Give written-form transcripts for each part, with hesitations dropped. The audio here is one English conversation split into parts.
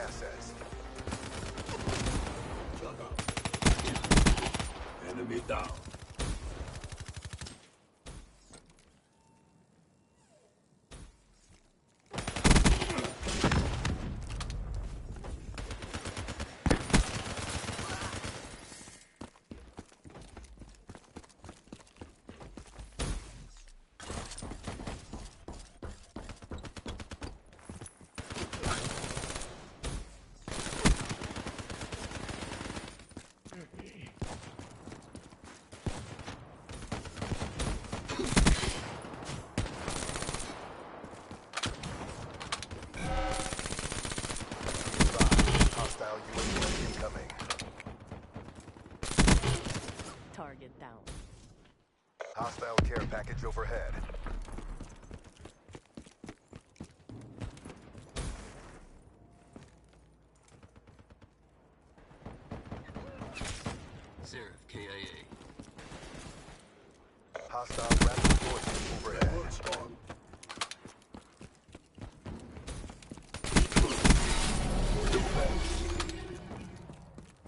assets. Shut up. Enemy down. Hostile UAV incoming. Target down. Hostile care package overhead. Seraph KIA. Hostile rapid forces overhead. Let's on.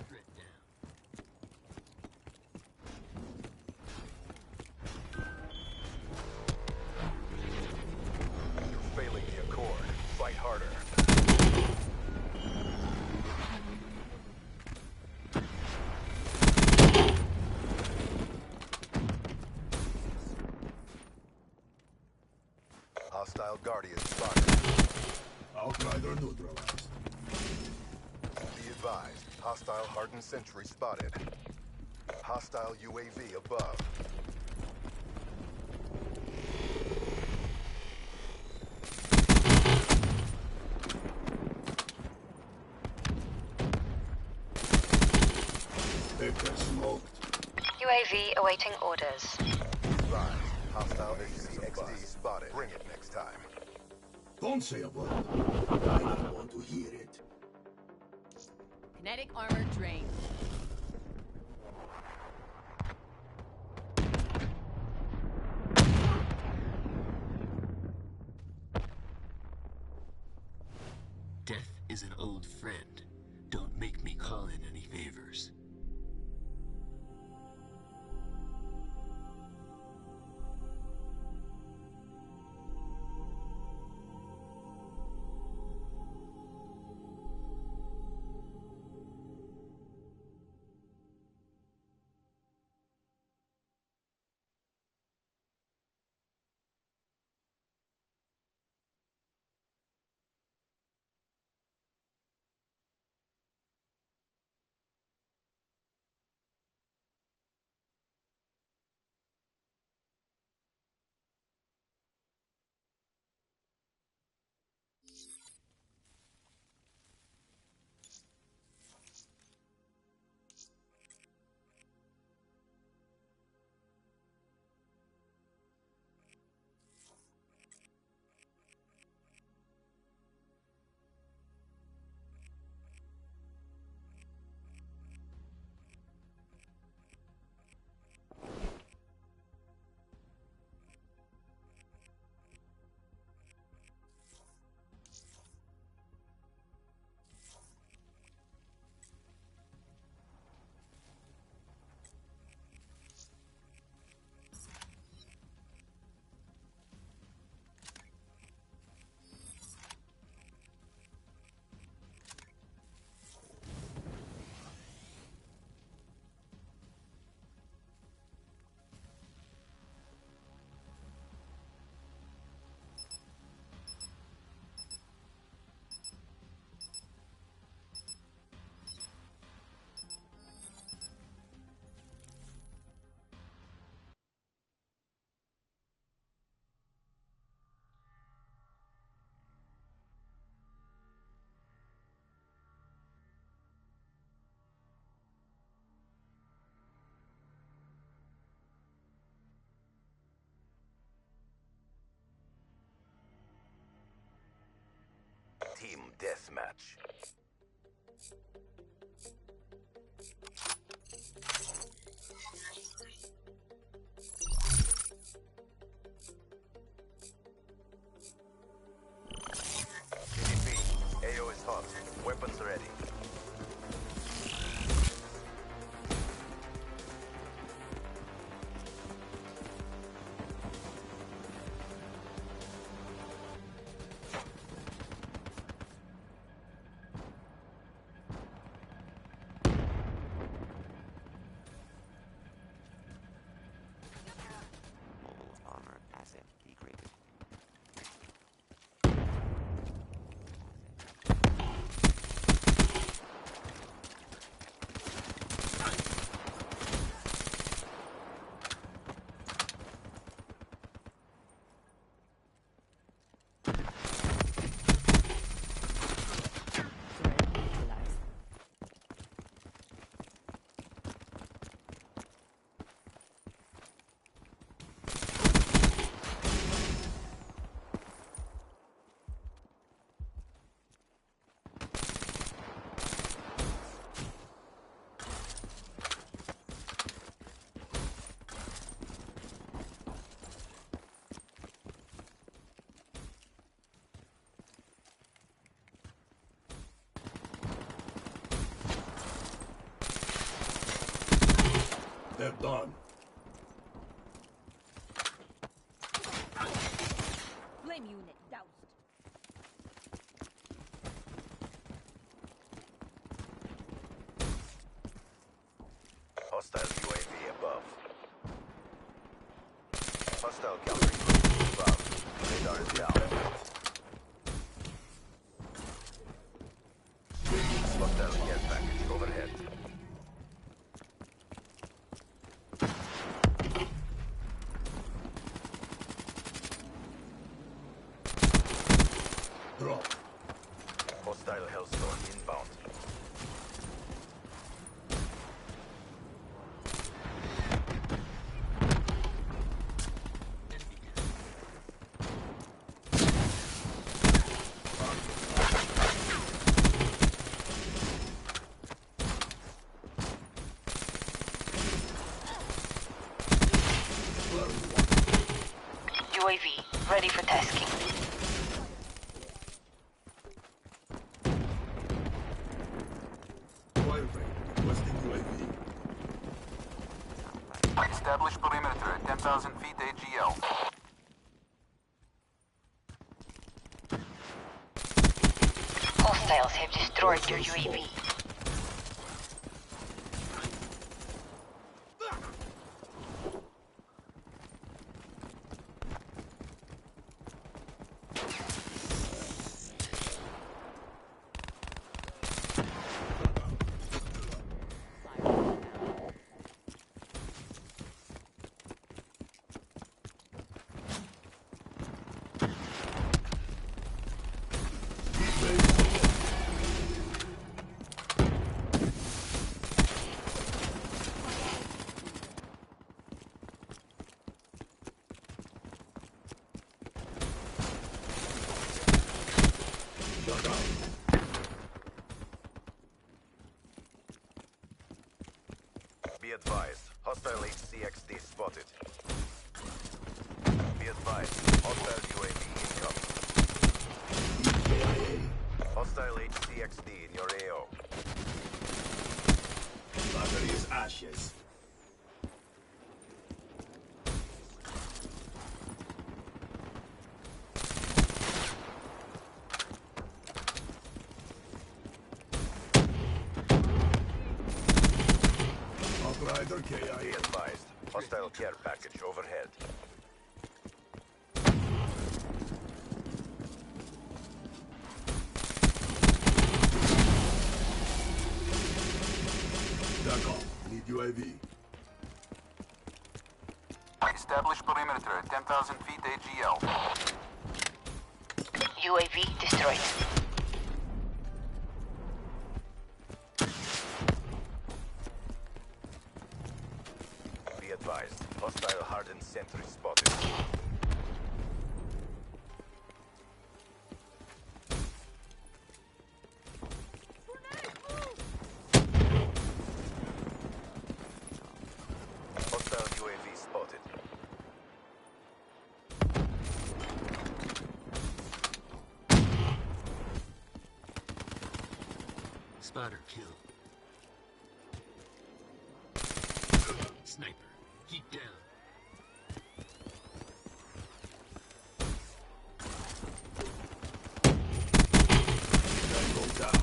Threat down. You're failing the accord. Fight harder. Hostile Guardian spotted. Outrider neutralized. Be advised, hostile hardened sentry spotted. Hostile UAV above. Vector smoked. UAV awaiting orders. Be advised, hostile HCXD spotted. Bring it next time. Don't say a word. I don't want to hear it. Kinetic armor drained. Death is an old friend. Don't make me call in any favors. Team deathmatch. GDP, AO is hot. Weapons ready. Armor asset degraded. Threat neutralized. They're done. Flame unit doused. Hostile UAV above. Hostile cavalry above. Radar is down. Hostile care package overhead. Drop. Hostile Hellstorm inbound. UAV ready for tasking. Wildfire. Requesting UAV. Establish perimeter at 10,000 feet AGL. Hostiles have destroyed your UAV. Shut down. Be advised. Hostile HCXD spotted. Be advised. Hostile UAV incoming. KIA. Hostile HCXD in your AO. Battery is ashes. Outrider Be KIA. advised. Hostile care package overhead. Back off. Need UAV. Establish perimeter at 10,000 feet AGL. UAV destroyed. Be advised. Hostile hardened sentry spotted. Hostile UAV spotted. Spotter kill. Sniper, heat down. Tango down.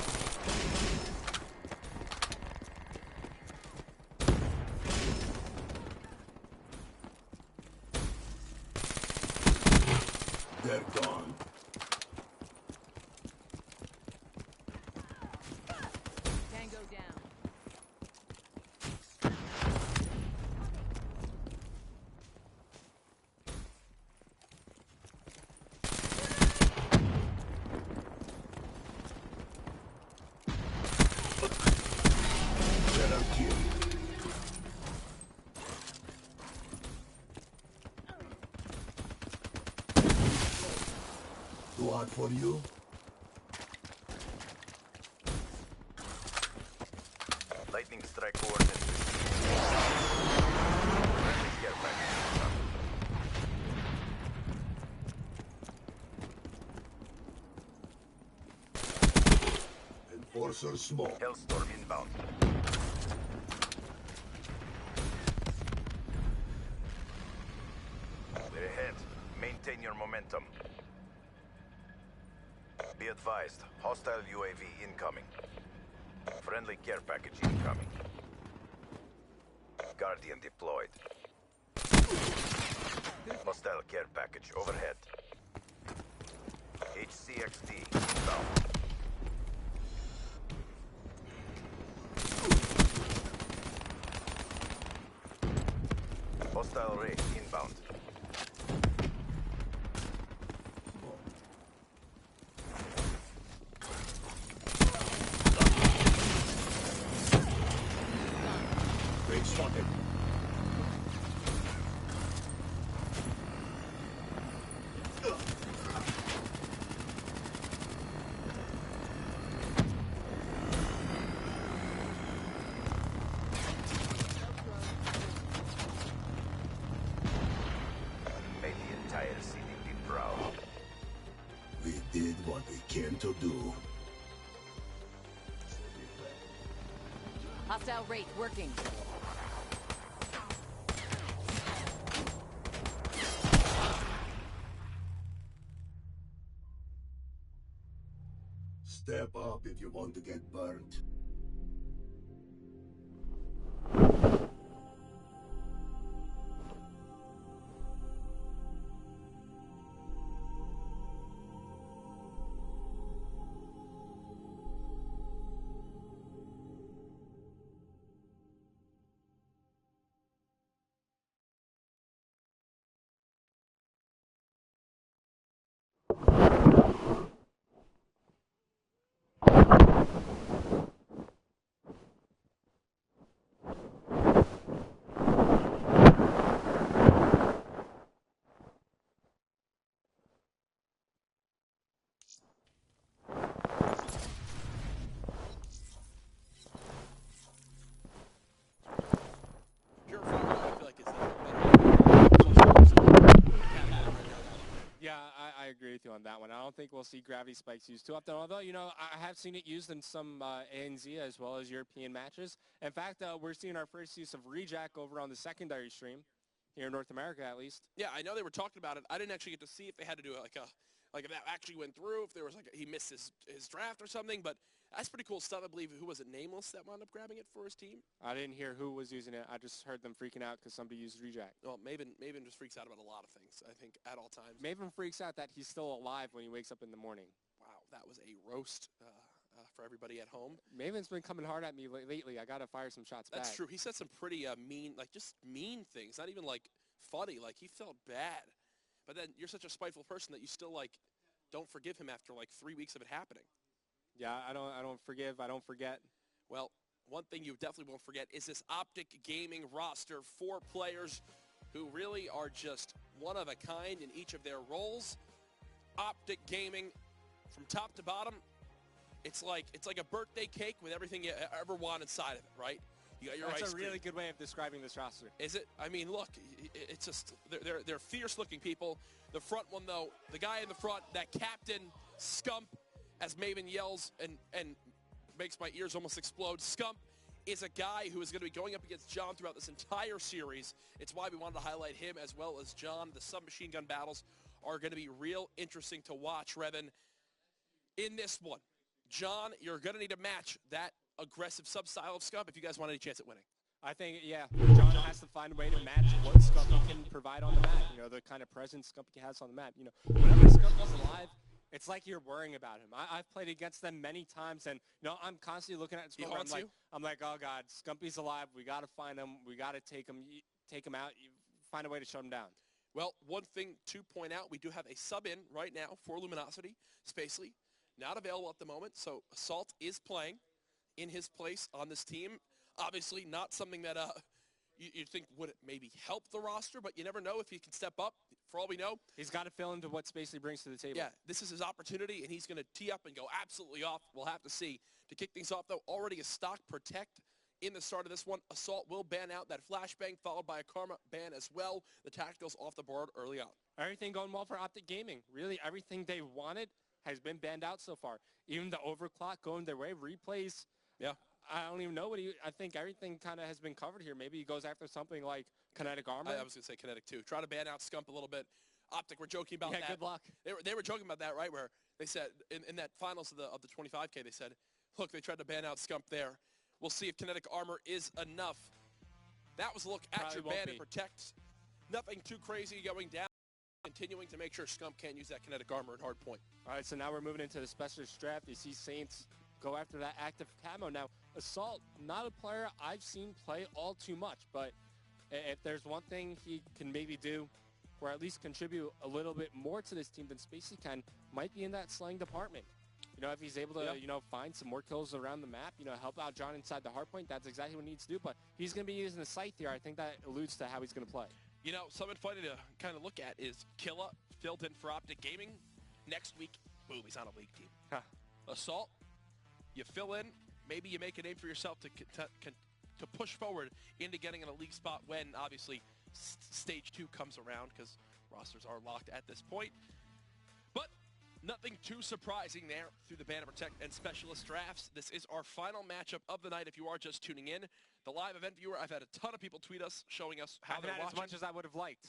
They're gone. Tango down. They're a kill. Too hard for you? Lightning strike coordinates. Friendly care package. Enforcer smoke. Hellstorm inbound. We're ahead. Maintain your momentum. Be advised, hostile UAV incoming. Friendly care package incoming. Guardian deployed. Hostile care package overhead. HCXD inbound. Hostile ray inbound. Great spotted. Made the entire CDP proud. We did what we came to do. Hostile rate working. Step up if you want to get burnt. Yeah, I agree with you on that one. I don't think we'll see gravity spikes used too often, although, you know, I have seen it used in some ANZ as well as European matches. In fact, we're seeing our first use of rejack over on the secondary stream, here in North America at least. Yeah, I know they were talking about it. I didn't actually get to see if they had to do like if that actually went through, if there was he missed his draft or something, but that's pretty cool stuff. I believe, who was it, Nameless, that wound up grabbing it for his team? I didn't hear who was using it. I just heard them freaking out because somebody used rejack. Well, Maven just freaks out about a lot of things, I think, at all times. Maven freaks out that he's still alive when he wakes up in the morning. Wow, that was a roast for everybody at home. Maven's been coming hard at me lately. I got to fire some shots back. That's true. He said some pretty mean, just mean things, not even funny. He felt bad. But then you're such a spiteful person that you still don't forgive him after 3 weeks of it happening. Yeah, I don't forgive. I don't forget. Well, one thing you definitely won't forget is this Optic Gaming roster. 4 players who really are just one of a kind in each of their roles. Optic Gaming, from top to bottom, it's like a birthday cake with everything you ever want inside of it, right? You got your That's ice a cream. really good way of describing this roster. Is it? I mean, look, it's just they're fierce-looking people. The front one, though, the guy in the front, that Captain Scump, as Maven yells and makes my ears almost explode. Scump is a guy who is going to be going up against John throughout this entire series. It's why we wanted to highlight him as well as John. The submachine gun battles are going to be real interesting to watch, Revan. In this one, John, you're going to need to match that aggressive sub-style of Scump if you guys want any chance at winning. I think, yeah, John has to find a way to match what Scumpy can provide on the map. You know, the kind of presence Scumpy has on the map. You know, whenever Scumpy's alive, it's like you're worrying about him. I've played against them many times, and, you know, I'm constantly looking at Scumpy. I'm like, oh, God, Scumpy's alive. We got to find him. We got to take him out. Find a way to shut him down. Well, one thing to point out, we do have a sub-in right now for Luminosity. Spacely, not available at the moment, so Assault is playing in his place on this team. Obviously, not something that you think would maybe help the roster, but you never know if he can step up. For all we know, he's got to fill into what Spacely brings to the table. Yeah, this is his opportunity, and he's going to tee up and go absolutely off. We'll have to see. To kick things off, though, already a stock protect in the start of this one. Assault will ban out that flashbang, followed by a Karma ban as well. The tacticals off the board early on. Everything going well for Optic Gaming. Really, everything they wanted has been banned out so far. Even the overclock going their way, replays. Yeah. I don't even know what I think everything kind of has been covered here. Maybe he goes after something like Kinetic Armor. I was going to say Kinetic too. Try to ban out Scump a little bit. Optic, we're joking about that. Yeah, good luck. They were joking about that, right, where they said in that finals of the 25K, they said, look, they tried to ban out Scump there. We'll see if Kinetic Armor is enough. That was a look at your ban and protect. Nothing too crazy going down. Continuing to make sure Scump can't use that Kinetic Armor at hard point. All right, so now we're moving into the specialist draft. You see Saints go after that active camo. Now, Assault, not a player I've seen play all too much, but if there's one thing he can maybe do, or at least contribute a little bit more to this team than Spacey can, might be in that slaying department. You know, if he's able to, you know, find some more kills around the map, you know, help out John inside the hardpoint, that's exactly what he needs to do. But he's going to be using the sight here. I think that alludes to how he's going to play. You know, something funny to kind of look at is Killa filled in for Optic Gaming. Next week, boom, he's on a league team. Huh. Assault, you fill in, maybe you make a name for yourself to push forward into getting in a league spot when, obviously, Stage 2 comes around, because rosters are locked at this point. But nothing too surprising there through the Ban and Protect and Specialist drafts. This is our final matchup of the night if you are just tuning in. The live event viewer, I've had a ton of people tweet us, showing us how they're watching. As much as I would have liked.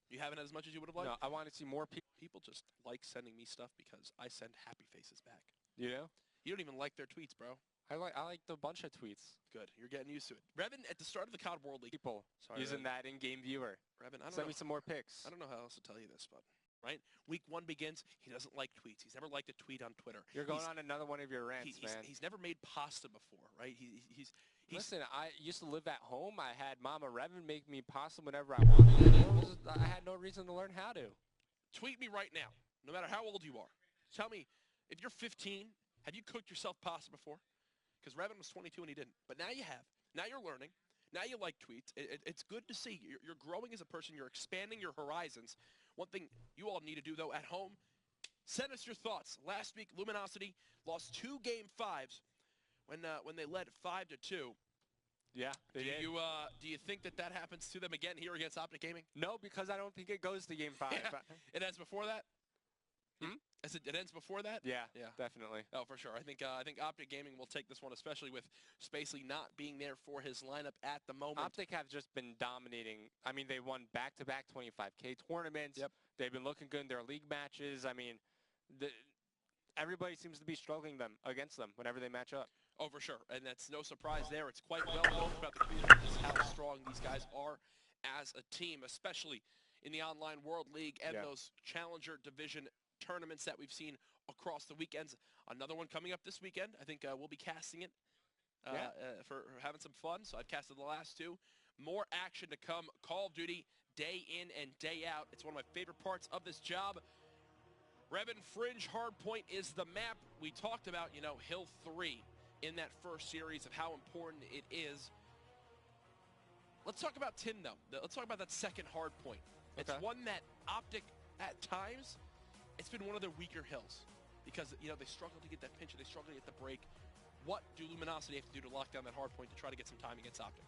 You haven't had as much as you would have liked? No, I want to see more people. People just like sending me stuff because I send happy faces back. You know? You don't even like their tweets, bro. I like the bunch of tweets. Good. You're getting used to it. Revan, at the start of the COD World League. People using that in-game viewer. Revan, Send me some more pics. I don't know how else to tell you this, but right? Week 1 begins. He doesn't like tweets. He's never liked a tweet on Twitter. You're going on another one of your rants, man. He's never made pasta before, right? Listen, I used to live at home. I had Mama Revan make me pasta whenever I wanted. I had no reason to learn how to. Tweet me right now, no matter how old you are. Tell me, if you're 15, have you cooked yourself pasta before? Because Revan was 22 and he didn't. But now you have. Now you're learning. Now you like tweets. It's good to see. You're growing as a person. You're expanding your horizons. One thing you all need to do, though, at home, send us your thoughts. Last week, Luminosity lost 2 Game 5s when they led 5-2. Yeah, they did. Do you think that happens to them again here against Optic Gaming? No, because I don't think it goes to Game 5. Yeah. It ends before that? It ends before that? Yeah, definitely. Oh, for sure. I think Optic Gaming will take this one, especially with Spacely not being there for his lineup at the moment. Optic have just been dominating. I mean, they won back-to-back 25K tournaments. Yep. They've been looking good in their league matches. I mean, everybody seems to be struggling against them whenever they match up. Oh, for sure. And that's no surprise there. It's quite well known about the community just how strong these guys are as a team, especially in the online World League and those Challenger Division tournaments that we've seen across the weekends. Another one coming up this weekend. I think we'll be casting it for having some fun. So I've casted the last 2. More action to come. Call of Duty day in and day out. It's one of my favorite parts of this job. Revan Fringe Hardpoint is the map. We talked about, Hill 3 in that first series of how important it is. Let's talk about Tin, though. Let's talk about that second hardpoint. It's one that Optic, at times, it's been one of their weaker hills because, they struggle to get that pinch and they struggle to get the break. What do Luminosity have to do to lock down that hardpoint to try to get some time against Optic?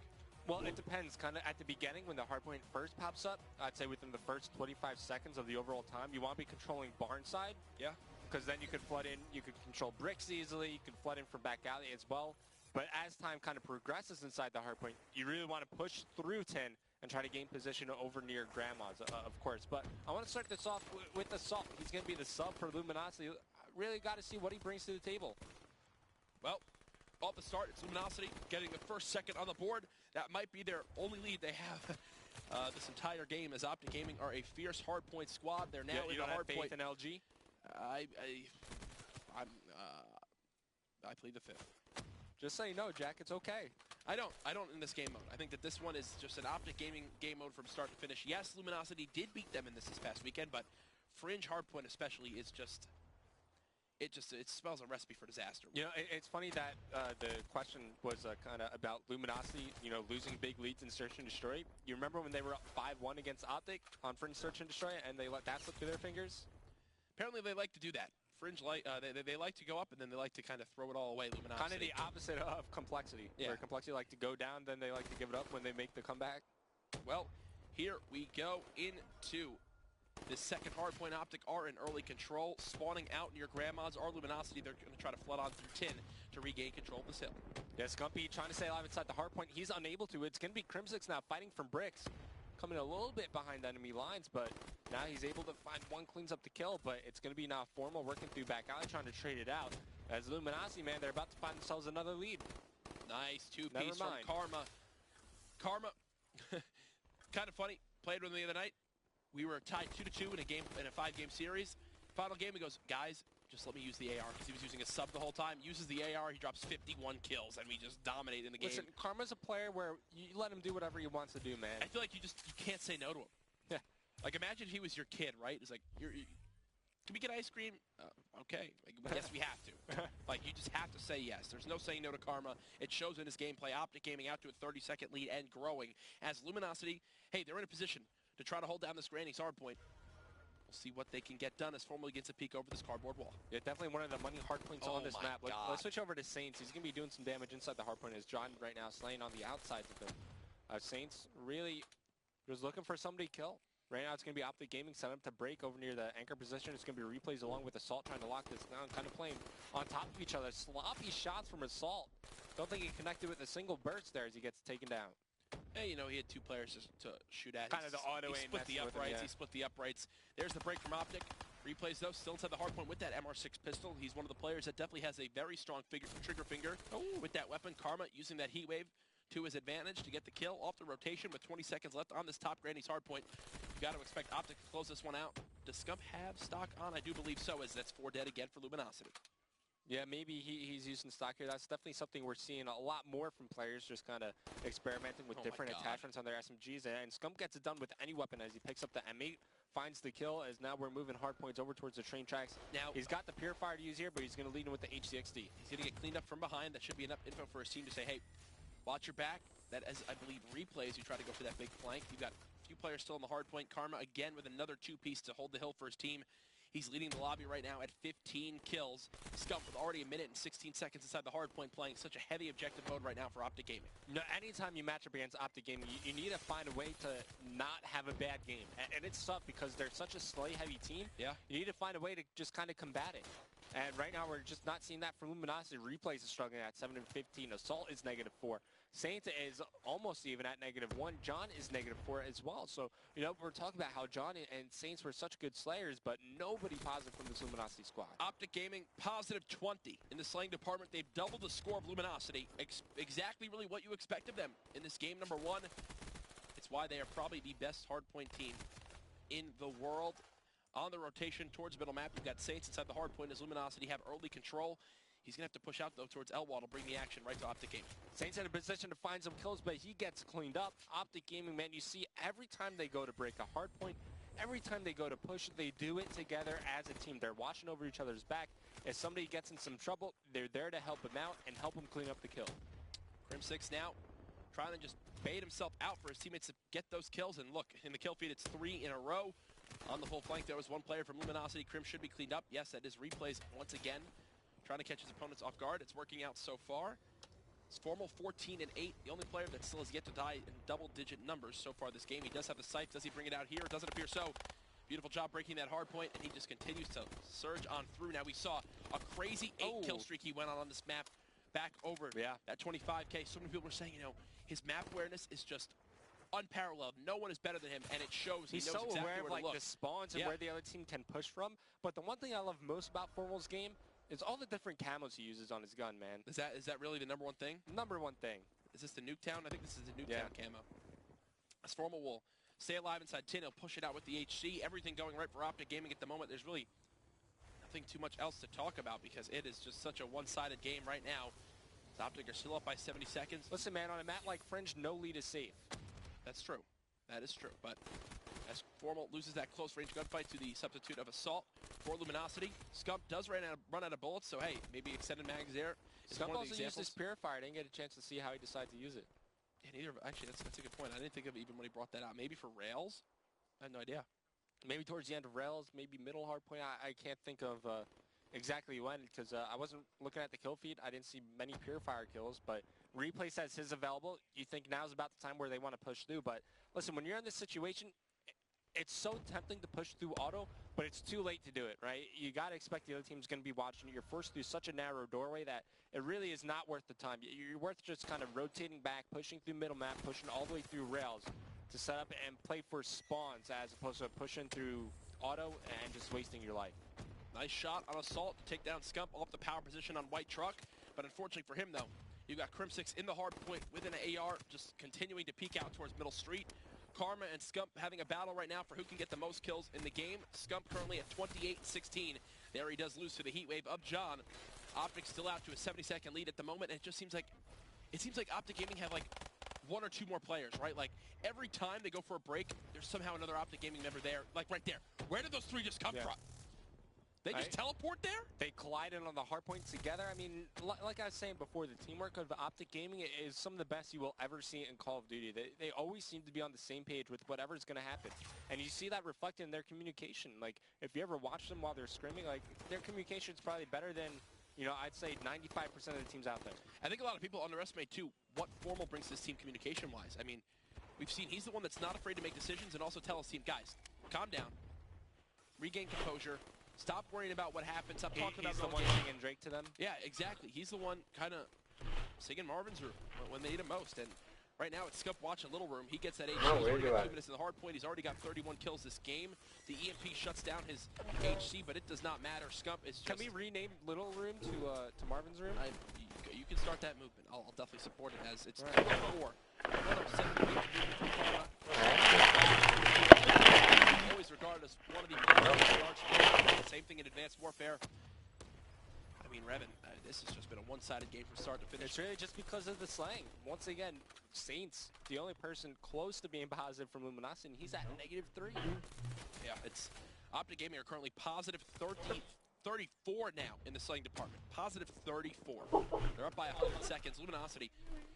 Well, it depends. Kind of at the beginning when the hardpoint first pops up, I'd say within the first 25 seconds of the overall time, you want to be controlling barn side. Yeah. because then you could flood in, you could control bricks easily, you could flood in from back alley as well. But as time kind of progresses inside the hardpoint, you really want to push through 10 and try to gain position over near Grandma's, of course. But I want to start this off with Assault. He's going to be the sub for Luminosity. Really got to see what he brings to the table. Well, off the start, it's Luminosity getting the first second on the board. That might be their only lead they have this entire game, as Optic Gaming are a fierce hardpoint squad. They're now in the hardpoint. In LG? I plead the fifth. Just say no, Jack. It's okay. I don't in this game mode. I think that this one is just an Optic Gaming game mode from start to finish. Yes, Luminosity did beat them in this past weekend, but Fringe hardpoint especially is just... It spells a recipe for disaster. You know, it's funny that the question was kind of about Luminosity, you know, losing big leads in Search and Destroy. You remember when they were up 5-1 against Optic on Fringe Search and Destroy, and they let that slip through their fingers? Apparently they like to do that. Fringe, they like to go up, and then they like to kind of throw it all away, Luminosity. Kind of the opposite of Complexity. Yeah. Where Complexity like to go down, then they like to give it up when they make the comeback. Well, here we go into the second hardpoint. Optic are in early control, spawning out near Grandma's. Our Luminosity, they're going to try to flood on through 10 to regain control of this hill. Yeah, Scumpy trying to stay alive inside the hardpoint. He's unable to. It's going to be Crimsix now fighting from bricks. Coming a little bit behind enemy lines, but now he's able to find one, cleans up the kill, but it's going to be now Formal working through back alley, trying to trade it out. As Luminosity, man, they're about to find themselves another lead. Nice two-piece from Karma. Karma, kind of funny, played with him the other night. We were tied 2-2 in a 5-game series. Final game, he goes, guys, just let me use the AR, because he was using a sub the whole time. Uses the AR, he drops 51 kills, and we just dominate in the game. Listen, Karma's a player where you let him do whatever he wants to do, man. I feel like you can't say no to him. Yeah. Like, imagine if he was your kid, right? It's like, can we get ice cream? Okay. Like, yes, we have to. Like, you just have to say yes. There's no saying no to Karma. It shows in his gameplay. Optic Gaming out to a 30-second lead and growing. As Luminosity, hey, they're in a position to try to hold down this Granny's hardpoint. We'll see what they can get done as Formal gets a peek over this cardboard wall. Yeah, definitely one of the money hardpoints on this map. Let's switch over to Saints. He's going to be doing some damage inside the hardpoint as John right now slaying on the outsides of them. Saints really just looking for somebody to kill. Right now it's going to be Optic Gaming set up to break over near the anchor position. It's going to be replays along with Assault trying to lock this down, kind of playing on top of each other. Sloppy shots from Assault. Don't think he connected with a single burst there as he gets taken down. Hey, you know, he had two players to shoot at. Kind of the auto aim. He split the uprights. He split the uprights. There's the break from Optic. Replays, though, still inside the hardpoint with that MR6 pistol. He's one of the players that definitely has a very strong trigger finger with that weapon. Karma using that heat wave to his advantage to get the kill off the rotation with 20 seconds left on this top Granny's hardpoint. You got to expect Optic to close this one out. Does Scump have stock on? I do believe so, as that's 4 dead again for Luminosity. Yeah, maybe he's using stock here. That's definitely something we're seeing a lot more from players, just kind of experimenting with different attachments on their SMGs. And Scump gets it done with any weapon as he picks up the M8, finds the kill, as now we're moving hard points over towards the train tracks. Now he's got the Purifier to use here, but he's going to lead him with the HCXD. He's going to get cleaned up from behind. That should be enough info for his team to say, hey, watch your back. That, as I believe, replays, you try to go for that big flank. You've got a few players still on the hard point. Karma again with another 2-piece to hold the hill for his team. He's leading the lobby right now at 15 kills. Scump with already a minute and 16 seconds inside the hard point, playing such a heavy objective mode right now for Optic Gaming. No, anytime you match up against Optic Gaming, you need to find a way to not have a bad game. And it's tough because they're such a slay-heavy team. Yeah. You need to find a way to just kind of combat it. And right now, we're just not seeing that from Luminosity. Replays is struggling at 7 and 15. Assault is -4. Saint is almost even at -1. John is -4 as well. So, you know, we're talking about how John and Saints were such good slayers, but nobody positive from this Luminosity squad. Optic Gaming, +20 in the slaying department. They've doubled the score of Luminosity. Exactly really what you expect of them in this game number 1. It's why they are probably the best hardpoint team in the world. On the rotation towards middle map, you've got Saints inside the hard point as Luminosity have early control. He's going to have to push out, though, towards Elwall to bring the action right to Optic Gaming. Saints in a position to find some kills, but he gets cleaned up. Optic Gaming, man, you see every time they go to break a hard point, every time they go to push, they do it together as a team. They're watching over each other's back. If somebody gets in some trouble, they're there to help him out and help him clean up the kill. Crim6 now trying to just bait himself out for his teammates to get those kills. And look, in the kill feed, it's 3 in a row. On the full flank, there was one player from Luminosity. Crim should be cleaned up. Yes, that is replays once again. Trying to catch his opponents off guard. It's working out so far. It's Formal 14 and 8. The only player that still has yet to die in double-digit numbers so far this game. He does have the sight. Does he bring it out here? It doesn't appear so. Beautiful job breaking that hard point, and he just continues to surge on through. Now we saw a crazy 8-kill streak he went on this map back over that 25K. So many people were saying, you know, his map awareness is just unparalleled. No one is better than him, and it shows. He's knows so exactly aware of where to like look. the spawns and where the other team can push from. But the one thing I love most about Formal's game is all the different camos he uses on his gun, man. Is that really the number one thing? Number one thing. Is this the Nuketown? I think this is the Nuketown camo. As Formal will stay alive inside tin, he'll push it out with the HC. Everything going right for Optic Gaming at the moment. There's really nothing too much else to talk about because it is just such a one-sided game right now. Optic are still up by 70 seconds. Listen, man, on a map like Fringe, no lead is safe. That's true. That is true. But as Formal loses that close-range gunfight to the substitute of Assault for Luminosity, Scump does run out of bullets, so hey, maybe extended mags there. Scump also used his Purifier. I didn't get a chance to see how he decided to use it. Yeah, neither. Actually, that's a good point. I didn't think of it even when he brought that out. Maybe for Rails? I have no idea. Maybe towards the end of Rails, maybe middle hardpoint. I can't think of exactly when because I wasn't looking at the kill feed. I didn't see many Purifier kills, but Replay says his available. You think now's about the time where they want to push through. But listen, when you're in this situation, it's so tempting to push through auto, but it's too late to do it, right? You got to expect the other team's going to be watching you. You're forced through such a narrow doorway that it really is not worth the time. You're worth just kind of rotating back, pushing through middle map, pushing all the way through rails to set up and play for spawns as opposed to pushing through auto and just wasting your life. Nice shot on Assault to take down Scump off the power position on White Truck. But unfortunately for him, though, you got Crim6 in the hard point with an AR, just continuing to peek out towards Middle Street. Karma and Scump having a battle right now for who can get the most kills in the game. Scump currently at 28-16. There he does lose to the heat wave of John. Optic still out to a 70-second lead at the moment, and it just seems like Optic Gaming have like one or two more players, right? Like every time they go for a break, there's somehow another Optic Gaming member there, like right there. Where did those three just come from? They just teleport there? They collided on the hardpoint together. I mean, like I was saying before, the teamwork of Optic Gaming is some of the best you will ever see in Call of Duty. They always seem to be on the same page with whatever's going to happen. And you see that reflected in their communication. Like, if you ever watch them while they're scrimming, like, their communication is probably better than, you know, I'd say 95% of the teams out there. I think a lot of people underestimate, too, what Formal brings to this team communication-wise. I mean, we've seen he's the one that's not afraid to make decisions and also tell his team, guys, calm down, regain composure, stop worrying about what happened. Stop talking about the one singing Drake to them. Yeah, exactly. He's the one kind of singing Marvin's Room when they need him most. And right now it's Scump watching Little Room. He gets that HC. He's already got 2 minutes in the hard point. He's already got 31 kills this game. The EMP shuts down his HC, but it does not matter. Scump is just... Can we rename Little Room to Marvin's Room? You can start that movement. I'll definitely support it as it's 2-4. Always regarded as one of the best. Same thing in Advanced Warfare. I mean, Revan, this has just been a one-sided game from start to finish. It's really just because of the slang. Once again, Saints, the only person close to being positive from Luminosity, and he's at -3. Yeah, it's Optic Gaming are currently positive 34 now in the slang department. Positive 34. They're up by 100 seconds. Luminosity,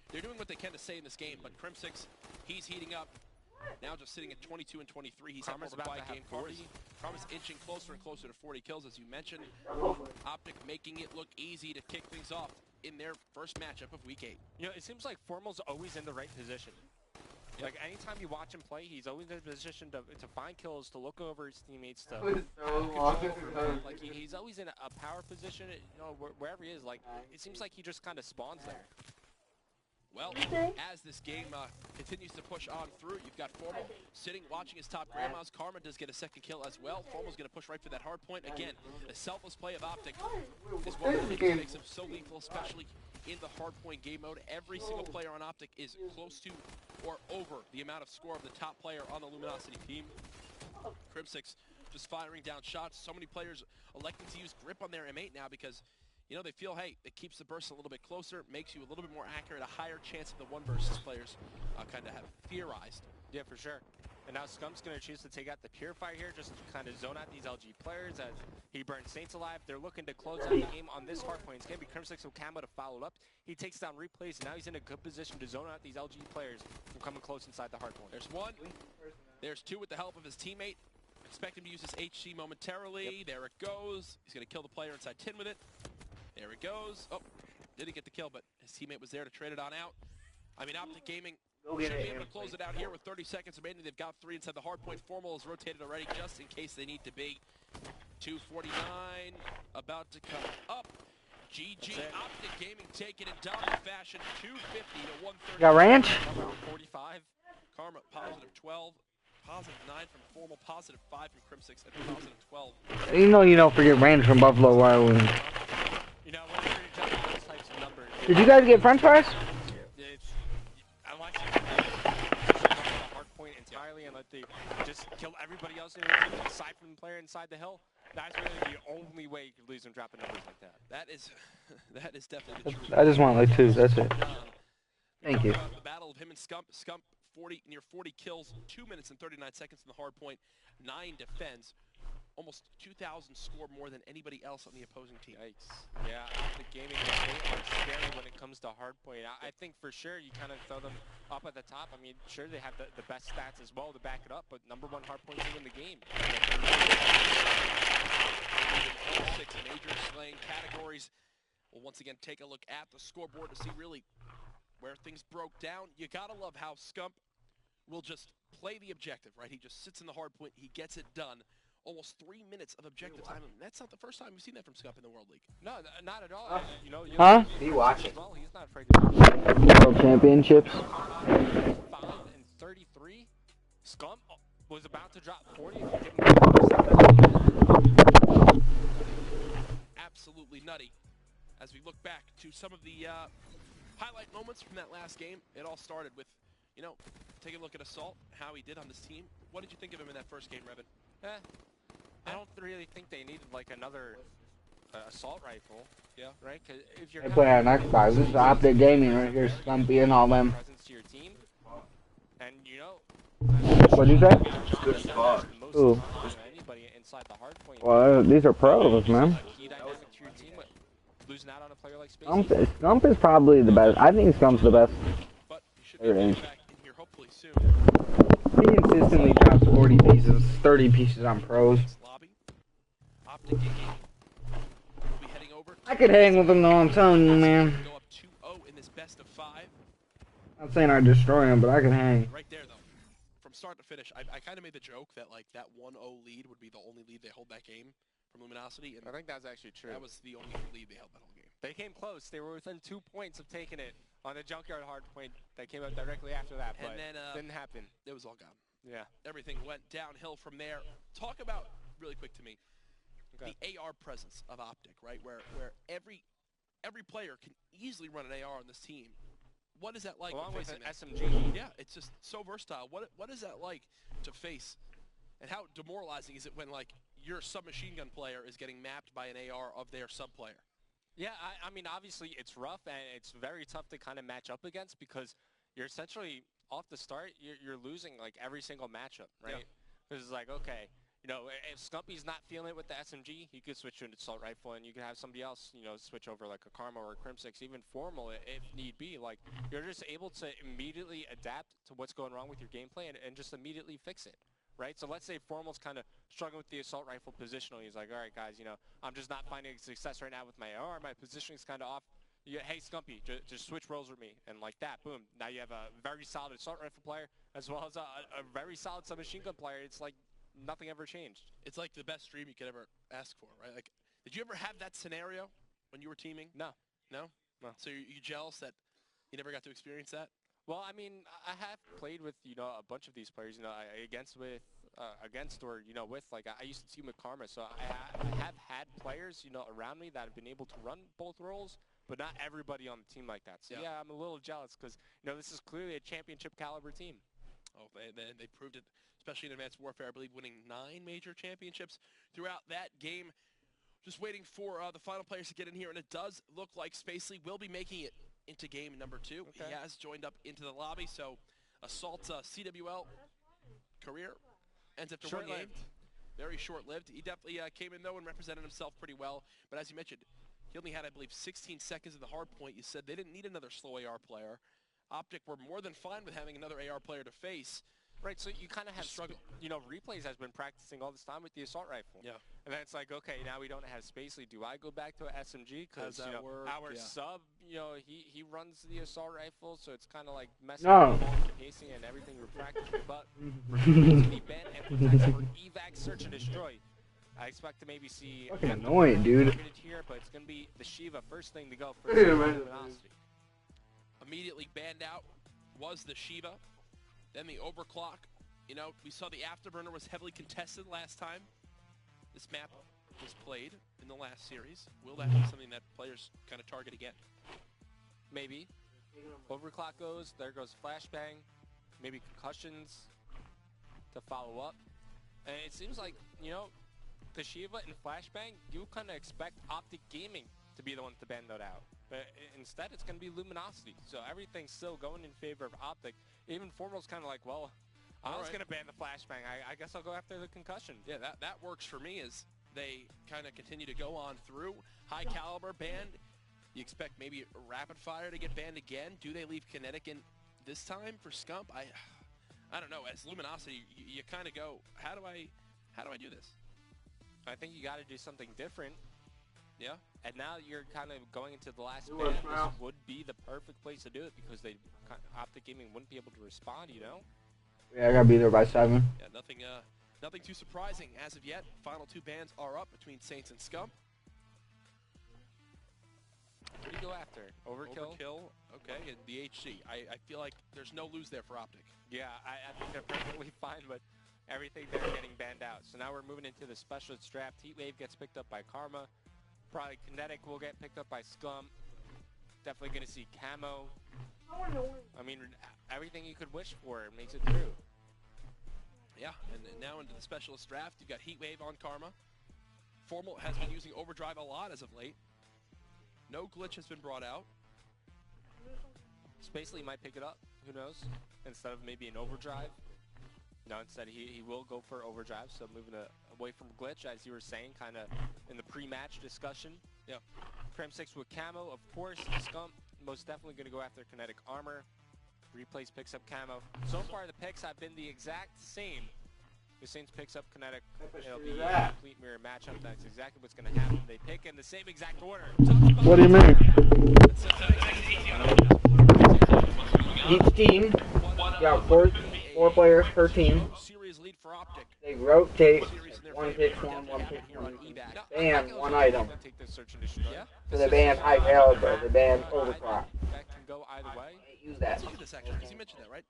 they're doing what they can to stay in this game, but Crim6, he's heating up. Now just sitting at 22 and 23. He's Karma's about to have game. 40. Karma's inching closer and closer to 40 kills, as you mentioned. Optic making it look easy to kick things off in their first matchup of Week 8. You know, it seems like Formal's always in the right position. Yep. Like, anytime you watch him play, he's always in a position to find kills, to look over his teammates, to like he's always in a power position, you know, wherever he is. Like, it seems like he just kind of spawns there. Well, as this game continues to push on through, you've got Formal sitting, watching his top grandmas. Karma does get a second kill as well. Formal's going to push right for that hard point. Again, the selfless play of Optic is one of the things that makes him so lethal, especially in the hard point game mode. Every single player on Optic is close to or over the amount of score of the top player on the Luminosity team. Crim6 just firing down shots. So many players electing to use grip on their M8 now because, you know, they feel, hey, it keeps the burst a little bit closer, makes you a little bit more accurate, a higher chance of the one versus players kind of have theorized. Yeah, for sure. And now Scump's going to choose to take out the Purifier here, just to kind of zone out these LG players as he burns Saints alive. They're looking to close out the game on this hard point. It's going to be Crim6 with Camo to follow up. He takes down Replays, and now he's in a good position to zone out these LG players from coming close inside the hard point. There's one. There's two with the help of his teammate. Expect him to use his HC momentarily. Yep. There it goes. He's going to kill the player inside 10 with it. There it goes. Oh, didn't get the kill, but his teammate was there to trade it on out. I mean, Optic Gaming, Should be able to close it out here with 30 seconds remaining. They've got 3 inside the hard point. Formal is rotated already just in case they need to be. 249 about to come up. GG Optic Gaming taking it dominant fashion. 250 to 130. Got ranch? 45. Karma positive 12. Positive 9 from Formal. Positive 5 from Crim6. And positive 12. You know you don't forget ranch from Buffalo Wild Wings. You know, whenever you're jumping those types of numbers. Did you guys get french fries? Unless you the hard point entirely and let they just kill everybody else in the team aside from the player inside the hill, that's really the only way you could lose them dropping numbers like that. That is definitely the truth. I just want like 2, that's it. Thank you. The battle of him and Scump. Scump near 40 kills, 2 minutes and 39 seconds in the hard point, 9 defends. Almost 2,000 score more than anybody else on the opposing team. Yikes. Yeah, the gaming, they are scary when it comes to hardpoint. I think for sure you kind of throw them up at the top. I mean, sure, they have the best stats as well to back it up, but #1 hardpoint team in the game. All 6 major slaying categories. We'll once again take a look at the scoreboard to see really where things broke down. You gotta love how Scump will just play the objective, right? He just sits in the hardpoint, he gets it done. Almost 3 minutes of objective time. And that's not the first time we've seen that from Scump in the World League. No, not at all. You know, huh? Be watching. Well, he's not afraid to World Championships. 5 and 33. Scump was about to drop 40. Absolutely nutty. As we look back to some of the highlight moments from that last game, it all started with, you know, take a look at Assault, how he did on this team. What did you think of him in that first game, Revin? I don't really think they needed like another assault rifle. Yeah. Right? Because if you're I play on Xbox. This is Optic Gaming right here, Stumpy and all them. presence to your team, and you know. What'd you say? Good spot. Ooh. Anybody inside the hard point. Well, these are pros, man. Key dynamic to your team with losing out on a player like Space. Scump is probably the best. I think Scump's the best. But you should be back in here hopefully soon. He consistently drops 40 pieces, 30 pieces on pros. Lobby. Optic Gaming will be heading over. I could hang with him though, I'm telling you, man. Go up 2-0 in this best of 5. I'm not saying I destroy him, but I can hang. Right there, though. From start to finish, I kind of made the joke that, like, that 1-0 lead would be the only lead they hold that game from Luminosity. And I think that's actually true. That was the only lead they held that whole game. They came close. They were within 2 points of taking it on the Junkyard hard point that came out directly after that, but and then, didn't happen. It was all gone. Yeah. Everything went downhill from there. Talk about, really quick to me, the AR presence of Optic, right? Where every player can easily run an AR on this team. What is that like? Along with an that? SMG. Yeah, it's just so versatile. What is that like to face? And how demoralizing is it when, like, your submachine gun player is getting mapped by an AR of their sub player? Yeah, I mean, obviously it's rough and it's very tough to kind of match up against because you're essentially off the start, you're losing like every single matchup, right? Because it's like, okay, you know, if Scumpy's not feeling it with the SMG, he could switch to an assault rifle and you could have somebody else, you know, switch over like a Karma or a Crim6, even Formal if need be. Like, you're just able to immediately adapt to what's going wrong with your gameplay and just immediately fix it. Right, so let's say Formal's kind of struggling with the assault rifle positionally. He's like, all right, guys, you know, I'm just not finding success right now with my AR. My positioning's kind of off. Hey, Scumpy, just switch roles with me. And like that, boom. Now you have a very solid assault rifle player as well as a very solid submachine gun player. It's like nothing ever changed. It's like the best dream you could ever ask for, right? Like, did you ever have that scenario when you were teaming? No. No? No. So you jealous that you never got to experience that? Well, I mean, I have played with, you know, a bunch of these players, you know, against or, you know, with, like, I used to team with Karma, so I have had players, you know, around me that have been able to run both roles, but not everybody on the team like that. So, yeah I'm a little jealous because, you know, this is clearly a championship caliber team. Oh, they proved it, especially in Advanced Warfare, I believe, winning 9 major championships throughout that game. Just waiting for the final players to get in here, and it does look like Spacely will be making it into game number 2. Okay. He has joined up into the lobby, so Assault's CWL career ends after 1 game. Very short-lived. He definitely came in, though, and represented himself pretty well. But as you mentioned, he only had, I believe, 16 seconds in the hard point. You said they didn't need another slow AR player. Optic were more than fine with having another AR player to face. Right, so you kind of have struggle. You know, Replays has been practicing all this time with the assault rifle. Yeah. And then it's like, okay, now we don't have Spacely. Do I go back to an SMG? Because, you know, our sub, you know, he runs the assault rifle, so it's kind of like messing No. with the pacing and everything we're practicing. But it's going to be banned and protected for evac, search, and destroy. I expect to maybe see Fucking annoying, dude. targeted here, but it's going to be the Shiva first thing to go for Luminosity. Immediately banned out was the Shiva. Then the overclock. You know, we saw the Afterburner was heavily contested last time this map was played in the last series. Will that be something that players kind of target again? Maybe. Overclock goes, there goes flashbang, maybe concussions to follow up. And it seems like, you know, the Shiva and flashbang, you kind of expect Optic Gaming to be the ones to ban that out. But instead, it's going to be Luminosity. So everything's still going in favor of Optic. Even Formal's kind of like, well, I was going to ban the flashbang. I guess I'll go after the concussion. Yeah, that works for me as they kind of continue to go on through. High caliber banned. You expect maybe rapid fire to get banned again. Do they leave kinetic in this time for Scump? I don't know. As Luminosity, you kind of go, how do I do this? I think you got to do something different. Yeah. And now you're kind of going into the last ban. This would be the perfect place to do it because Optic Gaming wouldn't be able to respond, you know? Yeah, I gotta be there by 7. Yeah, nothing too surprising as of yet. Final 2 bans are up between Saints and Scump. What do you go after? Overkill? Overkill, okay, and the HC. I feel like there's no lose there for Optic. Yeah, I think they're perfectly fine, but everything they're getting banned out. So now we're moving into the specialist draft. Heatwave gets picked up by Karma. Probably Kinetic will get picked up by Scum. Definitely going to see Camo. I mean, everything you could wish for makes it through. Yeah, and now into the specialist draft, you've got Heatwave on Karma. Formal has been using Overdrive a lot as of late. No glitch has been brought out. Spacely might pick it up, who knows, instead of maybe an Overdrive. No, instead he will go for Overdrive, so moving away from glitch, as you were saying, kind of in the pre-match discussion. Yeah. Prem 6 with Camo, of course. Scump most definitely going to go after Kinetic Armor. Replays picks up Camo. So far the picks have been the exact same. The Saints picks up Kinetic. It'll be a complete mirror matchup. That's exactly what's going to happen. They pick in the same exact order. What do you mean? Each team got four players per team. Series lead for Optic. They rotate. One picks one picks one. Ban one item. So they ban high caliber. They ban overclock. That can go either way. Use that. Look at this action, because you mentioned that, right?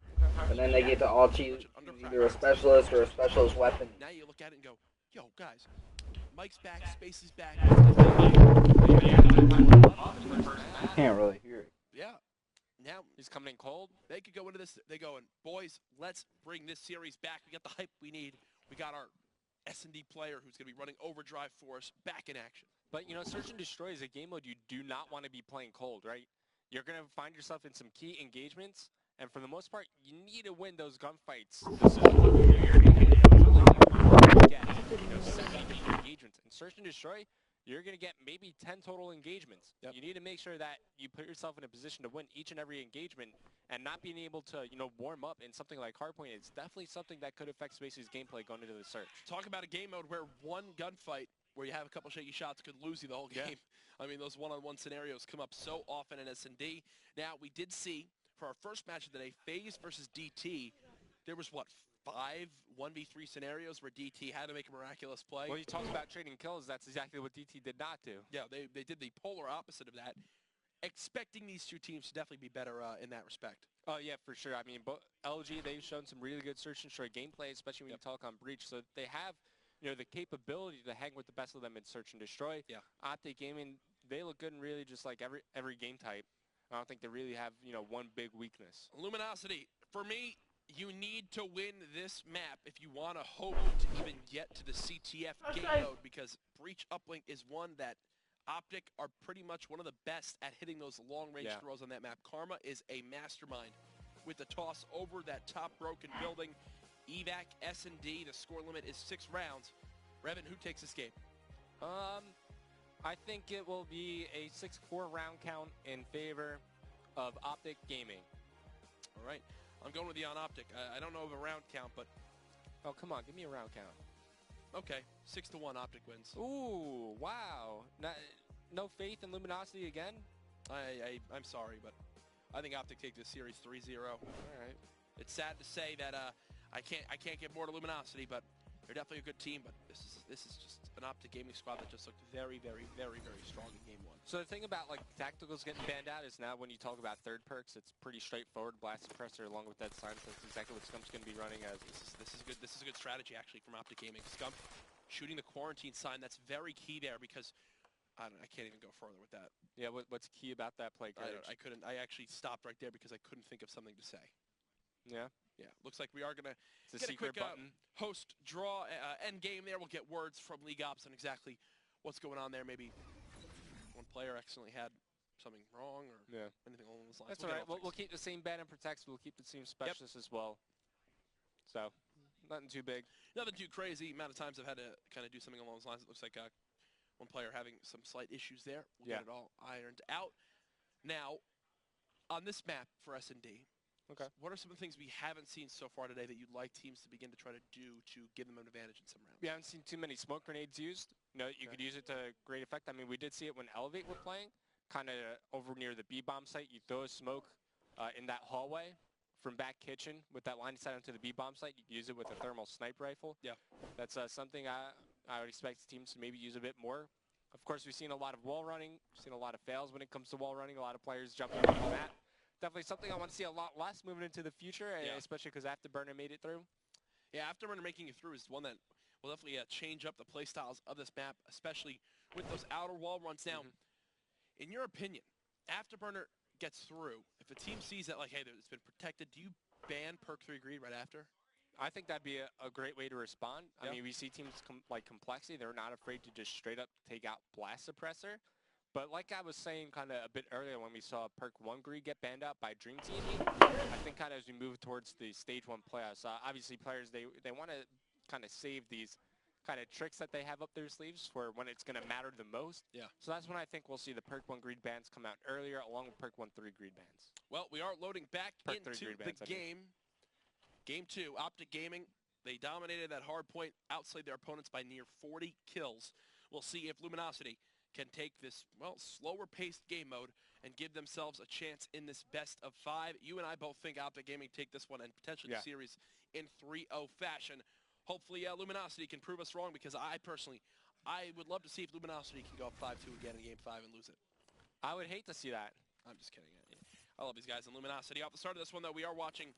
And then they get to all choose either a specialist or a specialist weapon. Now you look at it and go, yo, guys, Mike's back, Space is back. I can't really hear it. Yeah. Now he's coming in cold. They could go into this. They go, and boys, let's bring this series back. We got the hype we need. We got our S&D player who's going to be running Overdrive for us back in action. But, you know, Search and Destroy is a game mode you do not want to be playing cold, right? You're going to find yourself in some key engagements, and for the most part, you need to win those gunfights. Get, 70 different engagements. In Search and Destroy, you're going to get maybe 10 total engagements. Yep. You need to make sure that you put yourself in a position to win each and every engagement, and not being able to, warm up in something like Hardpoint is definitely something that could affect Spacey's gameplay going into the Search. Talk about a game mode where one gunfight where you have a couple shaky shots could lose you the whole game. Yeah. I mean, those one-on-one scenarios come up so often in S&D. Now, we did see, for our first match of the day, FaZe versus DT, there was, 5 1v3 scenarios where DT had to make a miraculous play. Well, you talk about trading kills, that's exactly what DT did not do. Yeah, they did the polar opposite of that. Expecting these two teams to definitely be better in that respect. Oh, yeah, for sure. I mean, LG, they've shown some really good Search and Destroy gameplay, especially when you talk on Breach. So they have, the capability to hang with the best of them in Search and Destroy. Yeah. Optic Gaming, they look good in really just like every game type. I don't think they really have, one big weakness. Luminosity, for me, you need to win this map if you want to hope to even get to the CTF game mode, because Breach Uplink is one that Optic are pretty much one of the best at hitting those long-range throws on that map. Karma is a mastermind with the toss over that top broken building. Evac, S&D, the score limit is 6 rounds. Revan, who takes this game? I think it will be a 6-4 round count in favor of Optic Gaming. All right. I'm going with the on Optic. I don't know of a round count, but... Oh, come on. Give me a round count. Okay. 6-1 Optic wins. Ooh, wow. No faith in Luminosity again? I'm sorry, but I think Optic take this series 3-0. All right. It's sad to say that I can't give more to Luminosity, but they're definitely a good team. But this is just an Optic gaming squad that just looked very, very, very, very strong in game 1. So the thing about like tacticals getting banned out is now when you talk about third perks, it's pretty straightforward. Blast Suppressor along with that silence. That's exactly what Scump's going to be running as. This is good. This is a good strategy actually from Optic Gaming. Scump shooting the quarantine sign. That's very key there because I can't even go further with that. Yeah, what's key about that play? I couldn't. I actually stopped right there because I couldn't think of something to say. Yeah. Yeah. Looks like we are gonna It's a get secret a quick button. host draw end game there. We'll get words from League Ops on exactly what's going on there. Maybe one player accidentally had something wrong or anything along those lines. That's all right. We'll keep the same ban and protects. We'll keep the same specialist as well. So nothing too big. Nothing too crazy. Amount of times I've had to kind of do something along those lines. It looks like one player having some slight issues there. We'll get it all ironed out. Now, on this map for S&D, what are some of the things we haven't seen so far today that you'd like teams to begin to try to do to give them an advantage in some rounds? We haven't seen too many smoke grenades used. You know, you could use it to great effect. I mean, we did see it when Elevate were playing, kind of over near the B-bomb site. You throw a smoke in that hallway from back kitchen with that line of sight onto the B-bomb site. You can use it with a thermal sniper rifle. Yeah. That's something I would expect teams to maybe use a bit more. Of course, we've seen a lot of wall running. We've seen a lot of fails when it comes to wall running. A lot of players jumping on that. Definitely something I want to see a lot less moving into the future, especially because Afterburner made it through. Yeah, Afterburner making it through is one that will definitely change up the play styles of this map, especially with those outer wall runs. Now, in your opinion, Afterburner gets through. If a team sees that, like, hey, it's been protected, do you ban perk 3 greed right after? I think that'd be a great way to respond. I mean, we see teams like Complexity. They're not afraid to just straight up take out Blast Suppressor. But like I was saying kind of a bit earlier when we saw perk 1 greed get banned out by Dream Team, I think kind of as we move towards the stage 1 playoffs, obviously players, they want to kind of save these kind of tricks that they have up their sleeves for when it's going to matter the most. Yeah. So that's when I think we'll see the perk 1 greed bans come out earlier along with perk 1 3 greed bans. Well, we are loading back into the game. Game 2, Optic Gaming, they dominated that hard point, outslayed their opponents by near 40 kills. We'll see if Luminosity can take this, well, slower-paced game mode and give themselves a chance in this best of 5. You and I both think Optic Gaming take this one and potentially the series in 3-0 fashion. Hopefully, Luminosity can prove us wrong because I would love to see if Luminosity can go up 5-2 again in Game 5 and lose it. I would hate to see that. I'm just kidding. I love these guys in Luminosity. Off the start of this one, though, we are watching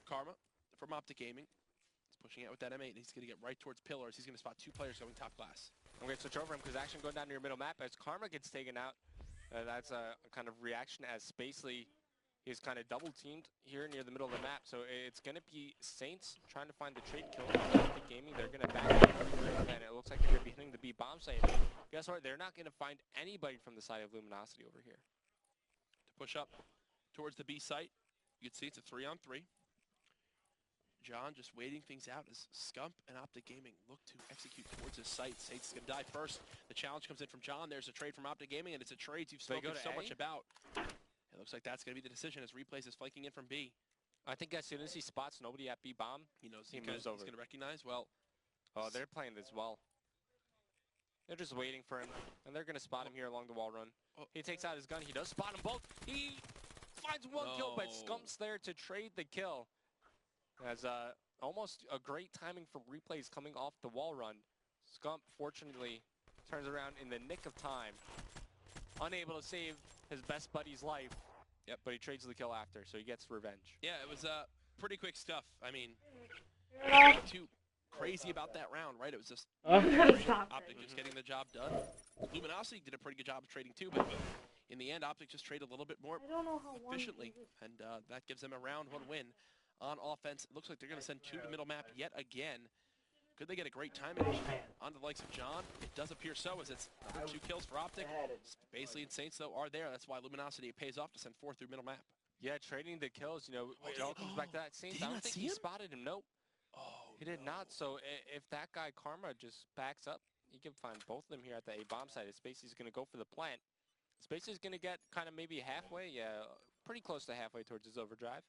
Karma from Optic Gaming. He's pushing out with that M8. He's going to get right towards pillars. He's going to spot 2 players going top glass. I'm going to switch over him because action going down to your middle map as Karma gets taken out. That's a kind of reaction as Spacely is kind of double teamed here near the middle of the map. So it's going to be Saints trying to find the trade kill from Optic Gaming. They're going to back up and it looks like they're going to be hitting the B bomb site. Guess what? They're not going to find anybody from the side of Luminosity over here. To push up towards the B site, you can see it's a 3-on-3. John just waiting things out as Scump and Optic Gaming look to execute towards his site. Saints is going to die first. The challenge comes in from John. There's a trade from Optic Gaming, and it's a trade you've spoken so much about. It looks like that's going to be the decision as Replays is flanking in from B. I think as soon as he spots nobody at B-bomb, he knows he moves over. He's going to recognize, well... Oh, they're playing this well. They're just waiting for him, and they're going to spot him here along the wall run. He takes out his gun. He does spot them both. He finds 1 kill, but Scump's there to trade the kill. As almost a great timing from Replays coming off the wall run. Scump, fortunately, turns around in the nick of time. Unable to save his best buddy's life. Yep, but he trades the kill after, so he gets revenge. Yeah, it was pretty quick stuff. I mean, nothing too crazy about that round, right? It was just Optic just getting the job done. Luminosity did a pretty good job of trading too, but in the end, Optic just traded a little bit more efficiently, and that gives them a round 1 win. On offense, it looks like they're going to send 2 to the middle map yet again. Could they get a great timing on the likes of John? It does appear so, as it's 2 kills for Optic. Spacely and Saints, though, are there. That's why Luminosity pays off to send 4 through middle map. Yeah, trading the kills, you know, it all comes back to that. Saints, I don't think he spotted him. Nope. He did not. So if that guy, Karma, just backs up, he can find both of them here at the A-bomb site. Spacey's going to go for the plant. Spacey's going to get kind of maybe halfway, pretty close to halfway towards his overdrive.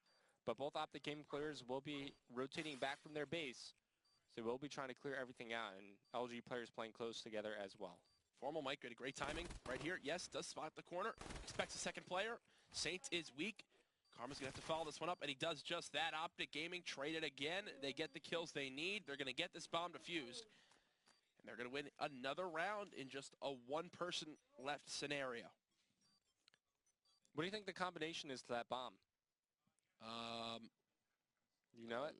But both Optic Game players will be rotating back from their base. So we'll be trying to clear everything out. And LG players playing close together as well. Formal might get a great timing right here. Yes, does spot the corner. Expects a second player. Saints is weak. Karma's going to have to follow this one up, and he does just that. Optic Gaming traded again. They get the kills they need. They're going to get this bomb defused. And they're going to win another round in just a one-person left scenario. What do you think the combination is to that bomb? You know it?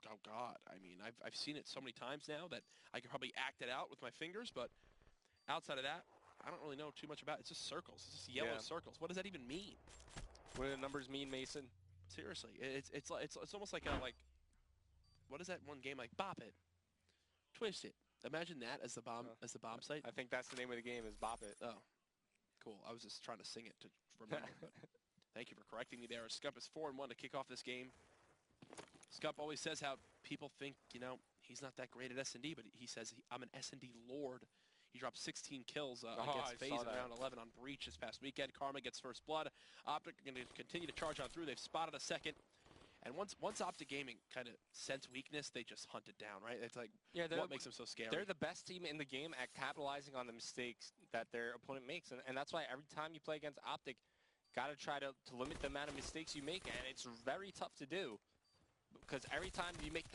Oh, God. I mean, I've seen it so many times now that I could probably act it out with my fingers, but outside of that, I don't really know too much about it. It's just circles. It's just yellow circles. What does that even mean? What do the numbers mean, Mason? Seriously, it's almost like what is that one game like? Bop it, twist it. Imagine that as the bomb site. I think that's the name of the game is Bop It. Oh, cool. I was just trying to sing it to remember. But thank you for correcting me there. Scump is 4-1 to kick off this game. Scump always says how people think, you know, he's not that great at S&D, but he says I'm an S&D lord. He dropped 16 kills against FaZe in round 11 on Breach this past weekend. Karma gets first blood. Optic are going to continue to charge on through. They've spotted a second. And once Optic Gaming kind of sense weakness, they just hunt it down, right? It's like, what makes them so scary? They're the best team in the game at capitalizing on the mistakes that their opponent makes. And that's why every time you play against Optic, got to try to limit the amount of mistakes you make. And it's very tough to do. Because every time you make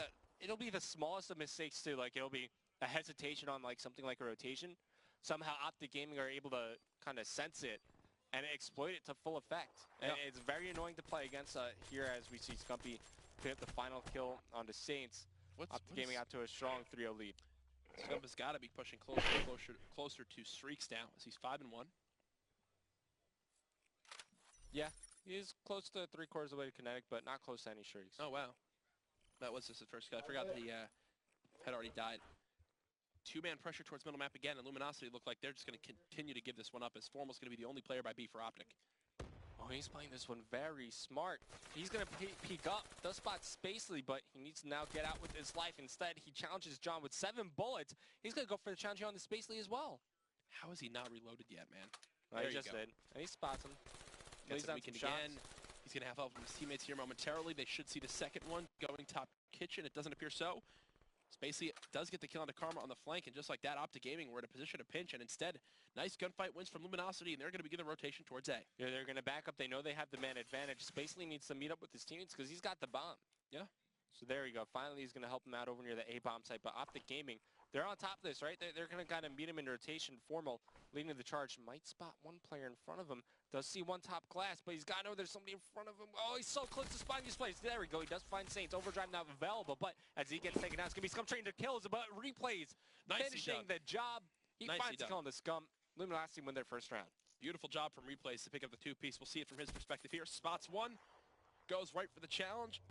it'll be the smallest of mistakes too. Like, it'll be a hesitation on like something like a rotation. Somehow Optic Gaming are able to kind of sense it and exploit it to full effect. And it's very annoying to play against here as we see Scumpy pick up the final kill on the Saints. Optic Gaming out to a strong 3-0 lead. Scump has got to be pushing closer to streaks now as he's 5-1. Yeah, he's close to 3/4 of the way to Kinetic, but not close to any streaks. Oh, wow. That was just his first kill. I forgot that he had already died. Two-man pressure towards middle map again, and Luminosity look like they're just going to continue to give this one up as Formal's going to be the only player by B for Optic. Oh, he's playing this one very smart. He's going to peek up, does spot Spacely, but he needs to now get out with his life. Instead, he challenges John with 7 bullets. He's going to go for the challenge on the Spacely as well. How is he not reloaded yet, man? He just did. And he spots him. Gets him weakened again. He's going to have help from his teammates here momentarily. They should see the second one going top kitchen. It doesn't appear so. Spacely does get the kill onto Karma on the flank, and just like that, Optic Gaming were in a position to pinch, and instead, nice gunfight wins from Luminosity, and they're going to begin the rotation towards A. Yeah, they're going to back up. They know they have the man advantage. Spacely needs to meet up with his teammates because he's got the bomb. Yeah. So there you go. Finally, he's going to help him out over near the A bomb site, but Optic Gaming, they're on top of this, right? They're going to kind of meet him in rotation. Formal, leading to the charge, might spot one player in front of him. Does see one top glass, but he's got to know there's somebody in front of him. Oh, he's so close to spotting his place. There we go. He does find Saints. Overdrive now available, but as he gets taken out, it's going to be Scum trying to kills, but replays, finishing the job. He finds the kill on the Scum. Luminosity win their first round. Beautiful job from Replays to pick up the 2-piece. We'll see it from his perspective here. Spots one, goes right for the challenge.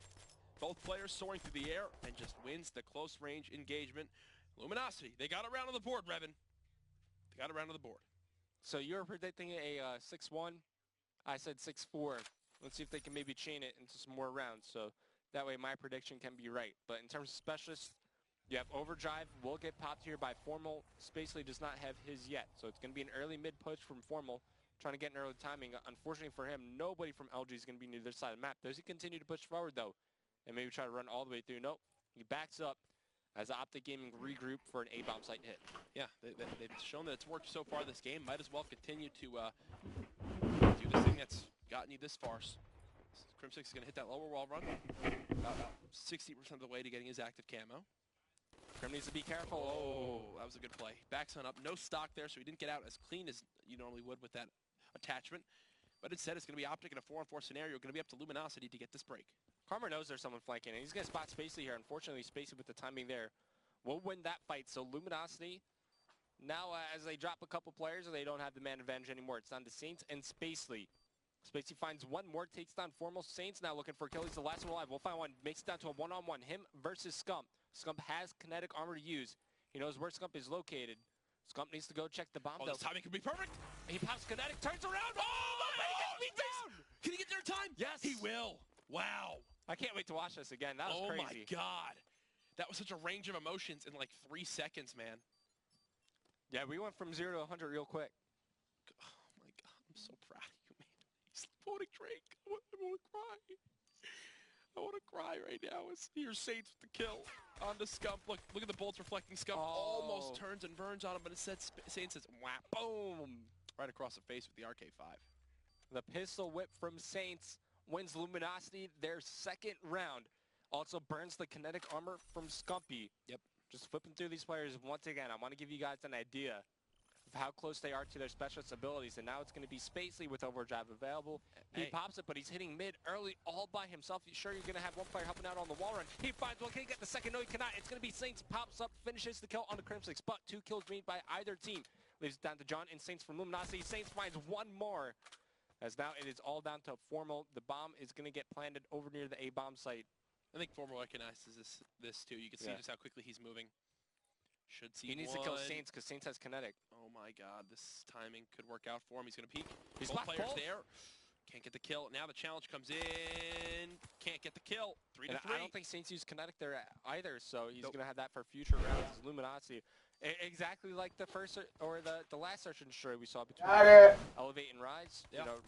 Both players soaring through the air and just wins the close range engagement. Luminosity, they got around on the board, Revan. They got around on the board. So you're predicting a 6-1. I said 6-4. Let's see if they can maybe chain it into some more rounds. So that way my prediction can be right. But in terms of specialists, you have Overdrive. Will get popped here by Formal. Spacely does not have his yet. So it's going to be an early mid push from Formal, trying to get an early timing. Unfortunately for him, nobody from LG is going to be near their side of the map. Does he continue to push forward, though, and maybe try to run all the way through? Nope. He backs up as Optic Gaming regroup for an A-bomb site hit. Yeah, they've shown that it's worked so far this game. Might as well continue to do this thing that's gotten you this far. Crim6 is going to hit that lower wall run. About 60% of the way to getting his active camo. Crim needs to be careful. Oh, that was a good play. Backs on up. No stock there, so he didn't get out as clean as you normally would with that attachment. But instead, it's going to be Optic in a 4-on-4 scenario. Going to be up to Luminosity to get this break. Karma knows there's someone flanking, and he's going to spot Spacely here. Unfortunately, Spacely with the timing there will win that fight. So Luminosity, now as they drop a couple players, they don't have the man advantage anymore. It's down to Saints and Spacely. Spacely finds one more, takes down Formal. Saints now looking for a kill. He's the last one alive. We'll find one. Makes it down to a one-on-one. Him versus Scump. Scump has kinetic armor to use. He knows where Scump is located. Scump needs to go check the bomb. This timing could be perfect. He pops kinetic, turns around. Oh, my God, he down. Can he get there in time? Yes. He will. Wow. I can't wait to watch this again. That was crazy. Oh, my God. That was such a range of emotions in like 3 seconds, man. Yeah, we went from 0 to 100 real quick. Oh, my God. I'm so proud of you, man. He's voting Drake. I want to cry. I want to cry right now. Here's Saints with the kill on the Scump. Look at the bullets reflecting Scump. Almost turns and burns on him, but instead Saints says, whap, boom, right across the face with the RK5. The pistol whip from Saints wins Luminosity their second round. Also burns the kinetic armor from Scumpy. Yep. Just flipping through these players once again. I want to give you guys an idea of how close they are to their specialist abilities. And now it's going to be Spacely with Overdrive available. He pops it, but he's hitting mid early all by himself. You sure you're going to have one player helping out on the wall run? He finds one. Can he get the second? No, he cannot. It's going to be Saints. Pops up, finishes the kill on the Crimsix. But 2 kills made by either team. Leaves it down to John and Saints from Luminosity. Saints finds one more. As now it is all down to Formal. The bomb is going to get planted over near the A-bomb site. I think Formal recognizes this too. You can see just how quickly he's moving. Should see He needs to kill Saints because Saints has kinetic. Oh my god, this timing could work out for him. He's going to peek. He's both players there. Can't get the kill. Now the challenge comes in. Can't get the kill. 3-3. I don't think Saints use kinetic there either, so he's going to have that for future rounds. Luminosity. Exactly like the first or the last search and destroy we saw between Elevate and Rise. Yep. You know,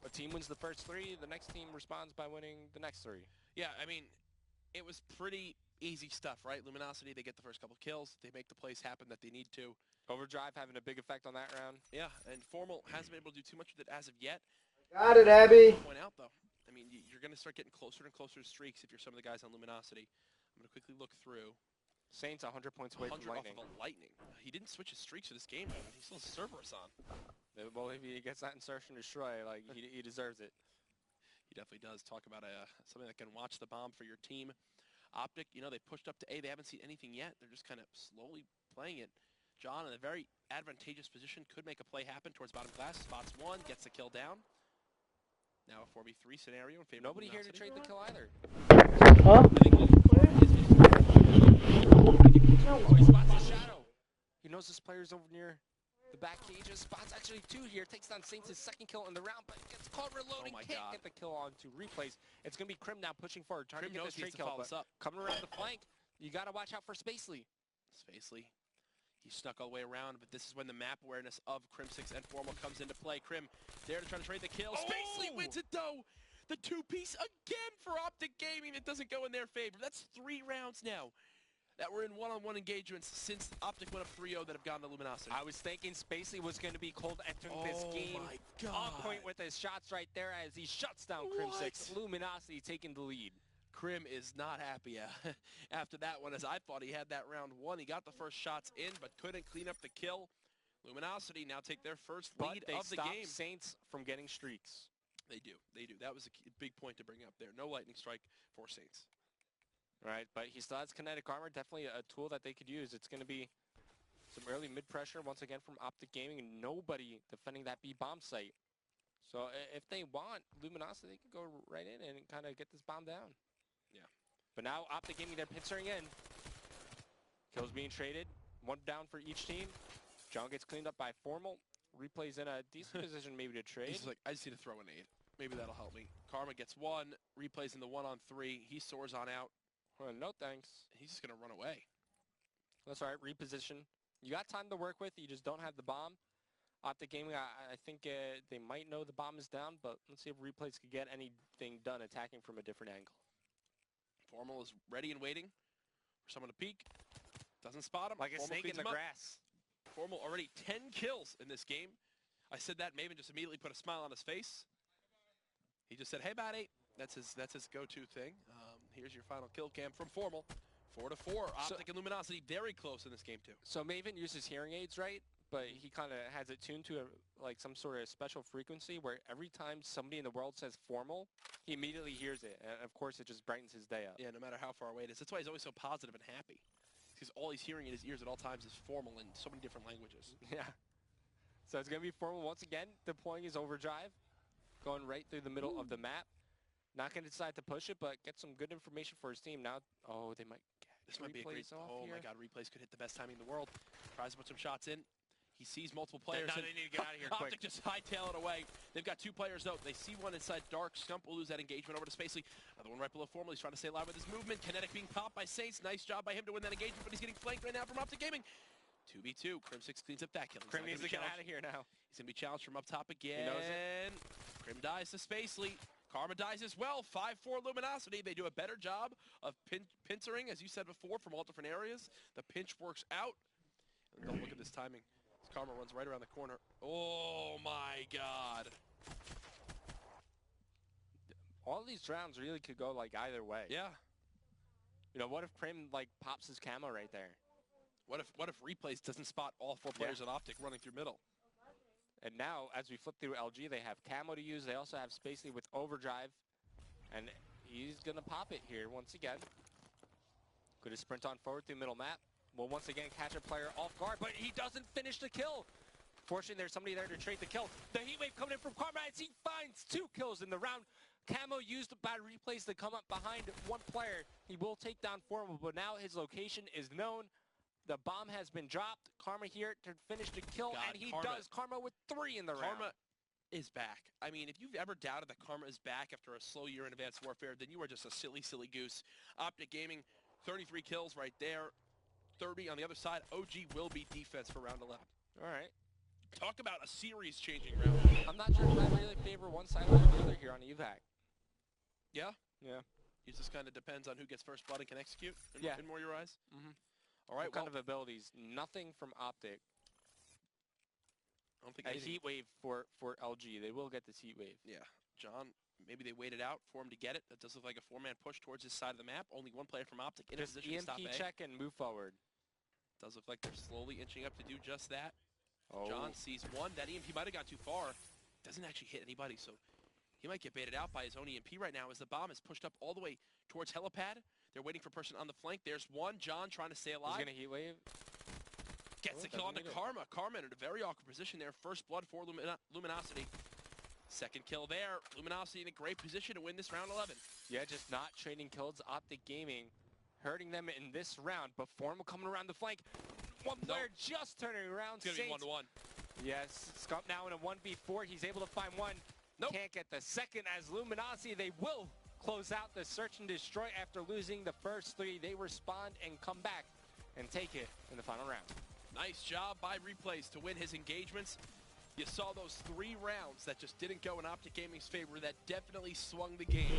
a team wins the first 3, the next team responds by winning the next 3. Yeah, I mean, it was pretty easy stuff, right? Luminosity, they get the first couple kills. They make the plays happen that they need to. Overdrive having a big effect on that round. Yeah, and Formal hasn't been able to do too much with it as of yet. Got it, Abby. Point out, though, I mean, you're going to start getting closer and closer to streaks if you're some of the guys on Luminosity. I'm going to quickly look through. Saints 100 points away from 100 Lightning. off of a Lightning. He didn't switch his streaks for this game, though. He still has Cerberus on. Well, if he gets that insertion destroy, like, he deserves it. He definitely does. Talk about something that can watch the bomb for your team. Optic, you know, they pushed up to A. They haven't seen anything yet. They're just kind of slowly playing it. John, in a very advantageous position, could make a play happen towards bottom glass. Spots one, gets the kill down. Now a 4v3 scenario in favor Nobody of here to trade the kill either. Huh? Oh, he spots a shadow. He knows this player's over near the back cages. Spots actually 2 here. Takes down Saints' second kill in the round, but gets caught reloading. Can't get the kill onto replays. It's going to be Krim now pushing forward, trying to get this straight kill. But coming around the flank, you got to watch out for Spacely. Spacely. He snuck all the way around, but this is when the map awareness of Crim6 and Formal comes into play. Krim there to try to trade the kill. Spacely wins it, though. The 2-piece again for Optic Gaming. It doesn't go in their favor. That's 3 rounds now that we're in one-on-one engagements since Optic went up 3-0 that have gone to Luminosity. I was thinking Spacely was going to be cold entering this game. Oh my god. On point with his shots right there as he shuts down Crim6. Luminosity taking the lead. Krim is not happy after that one, as I thought he had that round 1. He got the first shots in, but couldn't clean up the kill. Luminosity now take their first lead of the game. Saints from getting streaks. They do. They do. That was a big point to bring up there. No lightning strike for Saints. Right, but he still has kinetic armor. Definitely a tool that they could use. It's going to be some early mid-pressure once again from Optic Gaming, and nobody defending that B-bomb site. So if they want Luminosity, they can go right in and kind of get this bomb down. Yeah. But now Optic Gaming, they're pinchering in. Kills being traded. 1 down for each team. John gets cleaned up by Formal. Replays in a decent position maybe to trade. He's like, I just need to throw a nade. Maybe that'll help me. Karma gets 1. Replays in the 1-on-3. He soars on out. Well, no thanks. He's just going to run away. That's all right. Reposition. You got time to work with. You just don't have the bomb. Optic Gaming, I think they might know the bomb is down, but let's see if Replays could get anything done attacking from a different angle. Formal is ready and waiting for someone to peek. Doesn't spot him. Like a Formal snake in the cleans him up. grass. Formal already 10 kills in this game. I said that, Maven just immediately put a smile on his face. He just said, hey, buddy. That's his go-to thing. Here's your final kill cam from Formal. 4-4. Optic and Luminosity very close in this game, too. So Maven uses hearing aids, right? But he kind of has it tuned to like some sort of special frequency where every time somebody in the world says Formal, he immediately hears it. And of course, it just brightens his day up. Yeah, no matter how far away it is. That's why he's always so positive and happy. Because all he's hearing in his ears at all times is Formal in so many different languages. Yeah. So it's going to be Formal once again, deploying his overdrive, going right through the middle of the map. Not going to decide to push it, but get some good information for his team. Now, they might get this might be a great. Oh here. My God, Replays could hit the best timing in the world. Tries to put some shots in. He sees multiple players. Now they need to get out of here quick. Optic just hightail it away. They've got 2 players though. They see one inside dark. Scump will lose that engagement over to Spacely. Another one right below Formal. He's trying to stay alive with his movement. Kinetic being popped by Saints. Nice job by him to win that engagement, but he's getting flanked right now from Optic Gaming. 2v2. Crim6 cleans up that kill. Krim needs to get out of here now. He's going to be challenged from up top again. He knows it. Krim dies to Spacely. Karma dies as well. 5-4 Luminosity. They do a better job of pincering, as you said before, from all different areas. The pinch works out. And don't look at this timing. Karma runs right around the corner. Oh my god. All these rounds really could go like either way. Yeah. You know, what if Prim like pops his camo right there? What if Replays doesn't spot all 4 players at Optic running through middle? And now, as we flip through LG, they have camo to use. They also have Spacely with overdrive. And he's going to pop it here once again. Good to sprint on forward through middle map. Will once again catch a player off guard, but he doesn't finish the kill. Fortunately, there's somebody there to trade the kill. The heat wave coming in from Karma as he finds 2 kills in the round. Camo used by Replays to come up behind one player. He will take down Formal, but now his location is known. The bomb has been dropped. Karma here to finish the kill, and he does. Karma with 3 in the round. Karma is back. I mean, if you've ever doubted that Karma is back after a slow year in Advanced Warfare, then you are just a silly, silly goose. Optic Gaming, 33 kills right there. 30 on the other side. OG will be defense for round 11. All right. Talk about a series-changing round. I'm not sure if I really favor one side or the other here on evac. Yeah? Yeah. It just kind of depends on who gets first blood and can execute in more your eyes? Mm-hmm. All right, what kind of abilities? Nothing from Optic. I don't think a heat wave for LG. They will get this heat wave. Yeah. John, maybe they waited out for him to get it. That does look like a 4-man push towards his side of the map. Only one player from Optic in a position to stop A. EMP check and move forward. Does look like they're slowly inching up to do just that. Oh. John sees one. That EMP might have gone too far. Doesn't actually hit anybody, so he might get baited out by his own EMP right now as the bomb is pushed up all the way towards helipad. They're waiting for a person on the flank. There's one. John trying to stay alive. He's going to heat wave. Gets the kill on the Karma. Karma in a very awkward position there. First blood for Luminosity. Second kill there. Luminosity in a great position to win this round 11. Yeah, just not trading kills. Optic Gaming hurting them in this round. But Formal coming around the flank. One player just turning around. It's going to be 1-1. Yes, Scump now in a 1v4. He's able to find one. Can't get the second as Luminosity. They will close out the search and destroy after losing the first 3. They respond and come back and take it in the final round. Nice job by Replays to win his engagements. You saw those 3 rounds that just didn't go in Optic Gaming's favor. That definitely swung the game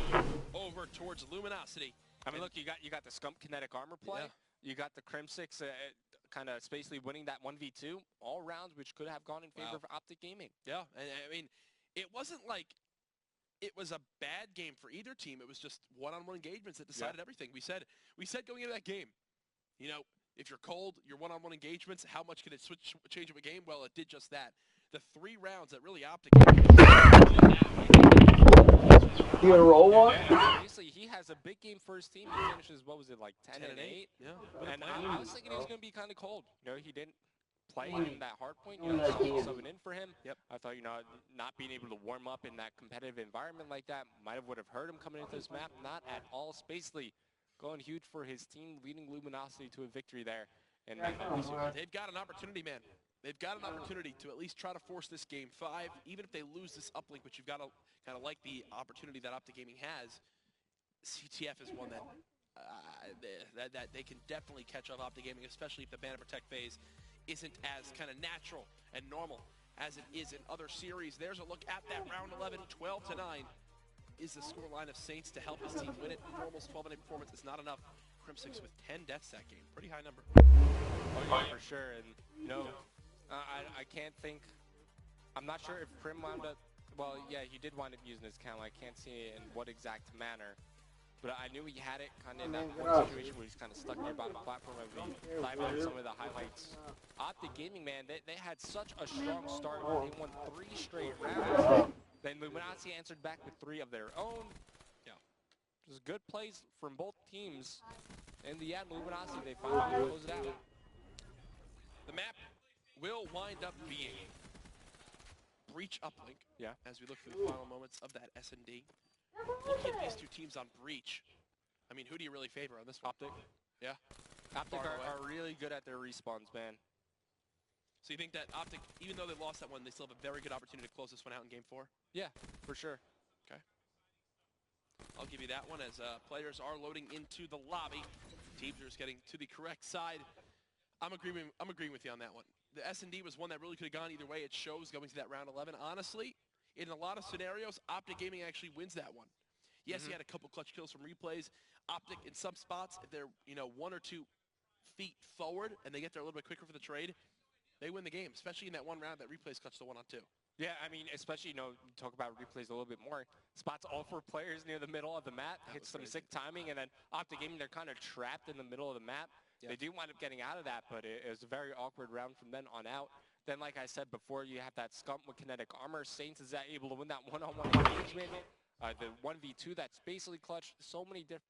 over towards Luminosity. I mean, look, you got the Scump kinetic armor play. Yeah. You got the Crim 6 kind of spacely winning that 1v2. All rounds which could have gone in favor of Optic Gaming. Yeah, and I mean, it wasn't like it was a bad game for either team. It was just one-on-one engagements that decided everything. We said going into that game, you know, if you're cold, your one-on-one engagements, how much can it change up a game? Well, it did just that. The 3 rounds that really Optic. You gonna roll one? Obviously, he has a big game for his team. He finishes, what was it, like 10-8? Yeah. And I was thinking he was going to be kind of cold. You know, he didn't play in that hard point. You know, subbing in for him. Yep. I thought, you know, not being able to warm up in that competitive environment like that would have hurt him coming into this map. Not at all. Spacely going huge for his team, leading Luminosity to a victory there. And they've got an opportunity, man. They've got an opportunity to at least try to force this game 5, even if they lose this uplink, which you've got to kind of like the opportunity that Optic Gaming has. CTF is one that they can definitely catch up Optic Gaming, especially if the Ban and Protect phase isn't as kind of natural and normal as it is in other series. There's a look at that round 11, 12-9 is the scoreline of Saints to help his team win it. Formal's 12-8 performance is not enough. Crim 6 with 10 deaths that game. Pretty high number. Oh, yeah, for sure. And, you know, I can't think. I'm not sure if Prim wound up. Well, yeah, he did wind up using his camo. I can't see in what exact manner. But I knew he had it kind of in that one situation where he's kind of stuck near bottom platform as we dive into some of the highlights. Optic Gaming, man, they had such a strong start. They won 3 straight rounds. Then Luminosity answered back with 3 of their own. Yeah. Just good plays from both teams. In the end, Luminosity, they finally closed it out. The map will wind up being Breach uplink. Yeah. As we look through the final moments of that S&D. Looking at these 2 teams on Breach, I mean, who do you really favor on this one? Optic. Yeah. Optic are really good at their respawns, man. So you think that Optic, even though they lost that one, they still have a very good opportunity to close this one out in Game 4? Yeah, for sure. Okay. I'll give you that one as players are loading into the lobby. Teams are just getting to the correct side. I'm agreeing with you on that one. The S&D was one that really could have gone either way. It shows going to that round 11. Honestly, in a lot of scenarios, Optic Gaming actually wins that one. Yes, he had a couple clutch kills from replays. Optic, in some spots, if they're, 1 or 2 feet forward and they get there a little bit quicker for the trade, they win the game, especially in that one round that replays clutch the 1-on-2. Yeah, I mean, especially, talk about replays a little bit more. Spots all 4 players near the middle of the map, hits some sick timing, and then Optic Gaming, they're kind of trapped in the middle of the map. Yeah. They do wind up getting out of that, but it was a very awkward round from then on out. Then, like I said before, you have that Scump with kinetic armor. Saints is able to win that one-on-one engagement. The 1v2 that's basically clutch. So many different